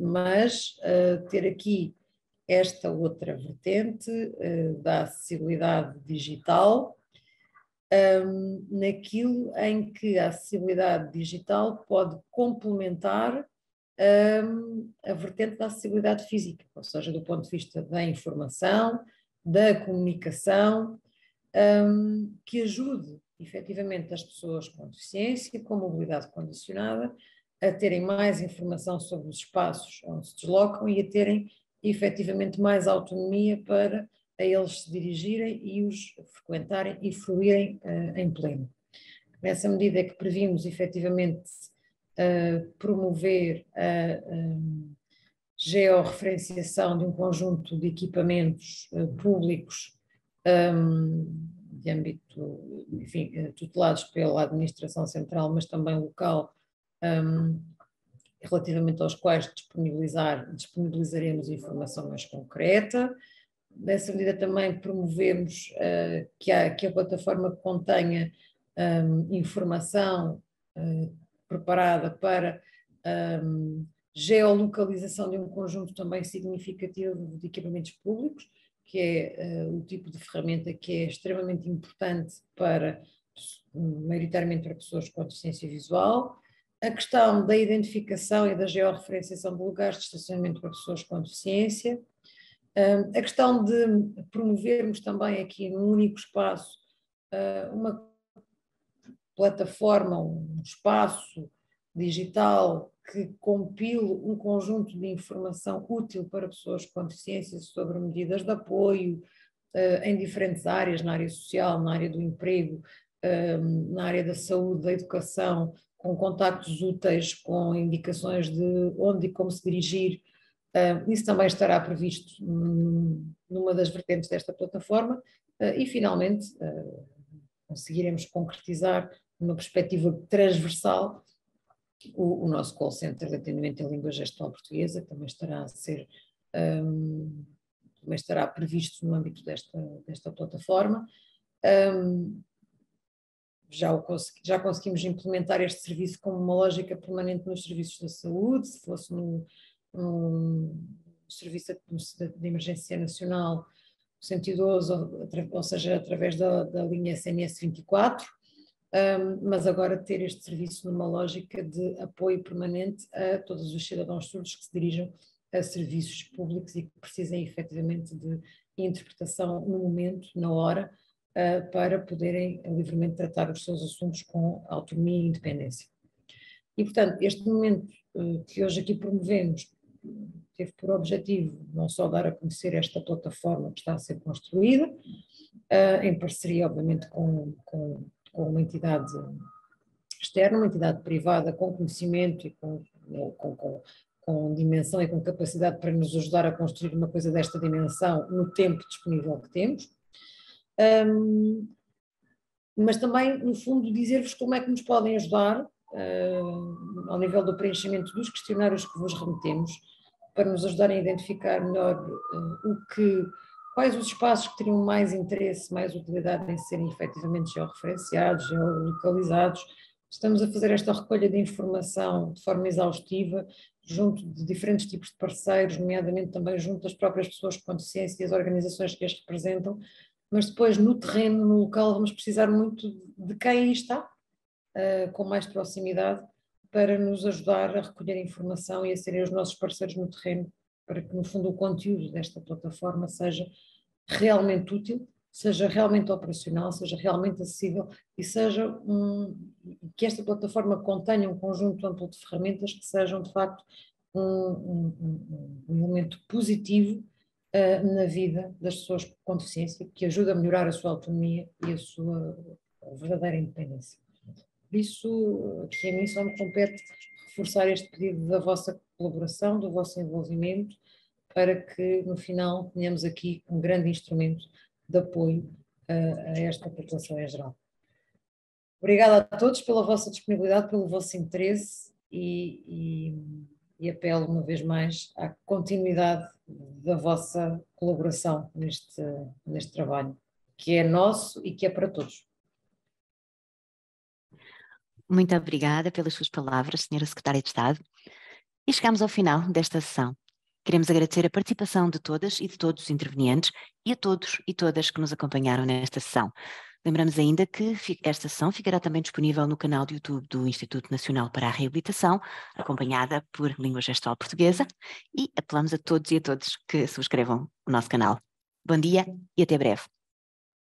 Mas ter aqui esta outra vertente da acessibilidade digital, naquilo em que a acessibilidade digital pode complementar a vertente da acessibilidade física, ou seja, do ponto de vista da informação, da comunicação, que ajude efetivamente as pessoas com deficiência, com mobilidade condicionada, a terem mais informação sobre os espaços onde se deslocam e a terem efetivamente mais autonomia para a eles se dirigirem e os frequentarem e fruírem em pleno. Nessa medida é que previmos efetivamente promover a georreferenciação de um conjunto de equipamentos públicos de âmbito, enfim, tutelados pela administração central, mas também local, relativamente aos quais disponibilizaremos informação mais concreta. Nessa medida também promovemos que a plataforma contenha informação preparada para geolocalização de um conjunto também significativo de equipamentos públicos, que é o tipo de ferramenta que é extremamente importante para, maioritariamente para pessoas com deficiência visual. A questão da identificação e da georreferenciação de lugares de estacionamento para pessoas com deficiência. A questão de promovermos também aqui num único espaço uma plataforma, um espaço digital que compile um conjunto de informação útil para pessoas com deficiência sobre medidas de apoio em diferentes áreas, na área social, na área do emprego, na área da saúde, da educação, com contactos úteis, com indicações de onde e como se dirigir. Isso também estará previsto numa das vertentes desta plataforma e, finalmente, conseguiremos concretizar numa perspectiva transversal o nosso call center de atendimento em língua gestual portuguesa, que também estará a ser, também estará previsto no âmbito desta plataforma. Já conseguimos implementar este serviço como uma lógica permanente nos serviços da saúde, se fosse no Serviço de Emergência Nacional 112, ou seja, através da linha SMS 24, mas agora ter este serviço numa lógica de apoio permanente a todos os cidadãos surdos que se dirijam a serviços públicos e que precisem efetivamente de interpretação no momento, na hora, para poderem livremente tratar os seus assuntos com autonomia e independência. E, portanto, este momento que hoje aqui promovemos teve por objetivo não só dar a conhecer esta plataforma que está a ser construída, em parceria, obviamente, com uma entidade externa, uma entidade privada com conhecimento e com dimensão e com capacidade para nos ajudar a construir uma coisa desta dimensão no tempo disponível que temos. Mas também, no fundo, dizer-vos como é que nos podem ajudar ao nível do preenchimento dos questionários que vos remetemos, para nos ajudarem a identificar melhor quais os espaços que teriam mais interesse, mais utilidade em serem efetivamente georreferenciados, geolocalizados. Estamos a fazer esta recolha de informação de forma exaustiva, junto de diferentes tipos de parceiros, nomeadamente também junto das próprias pessoas com deficiência e as organizações que as representam, mas depois no terreno, no local, vamos precisar muito de quem aí está, com mais proximidade, para nos ajudar a recolher informação e a serem os nossos parceiros no terreno, para que no fundo o conteúdo desta plataforma seja realmente útil, seja realmente operacional, seja realmente acessível e seja que esta plataforma contenha um conjunto amplo de ferramentas que sejam de facto um elemento positivo na vida das pessoas com deficiência, que ajuda a melhorar a sua autonomia e a sua verdadeira independência. Por isso, aqui a mim só me compete reforçar este pedido da vossa colaboração, do vosso envolvimento, para que no final tenhamos aqui um grande instrumento de apoio a esta população em geral. Obrigada a todos pela vossa disponibilidade, pelo vosso interesse e apelo uma vez mais à continuidade da vossa colaboração neste trabalho, que é nosso e que é para todos. Muito obrigada pelas suas palavras, Senhora Secretária de Estado. E chegamos ao final desta sessão. Queremos agradecer a participação de todas e de todos os intervenientes e a todos e todas que nos acompanharam nesta sessão. Lembramos ainda que esta sessão ficará também disponível no canal do YouTube do Instituto Nacional para a Reabilitação, acompanhada por Língua Gestual Portuguesa, e apelamos a todos e a todas que subscrevam o nosso canal. Bom dia e até breve.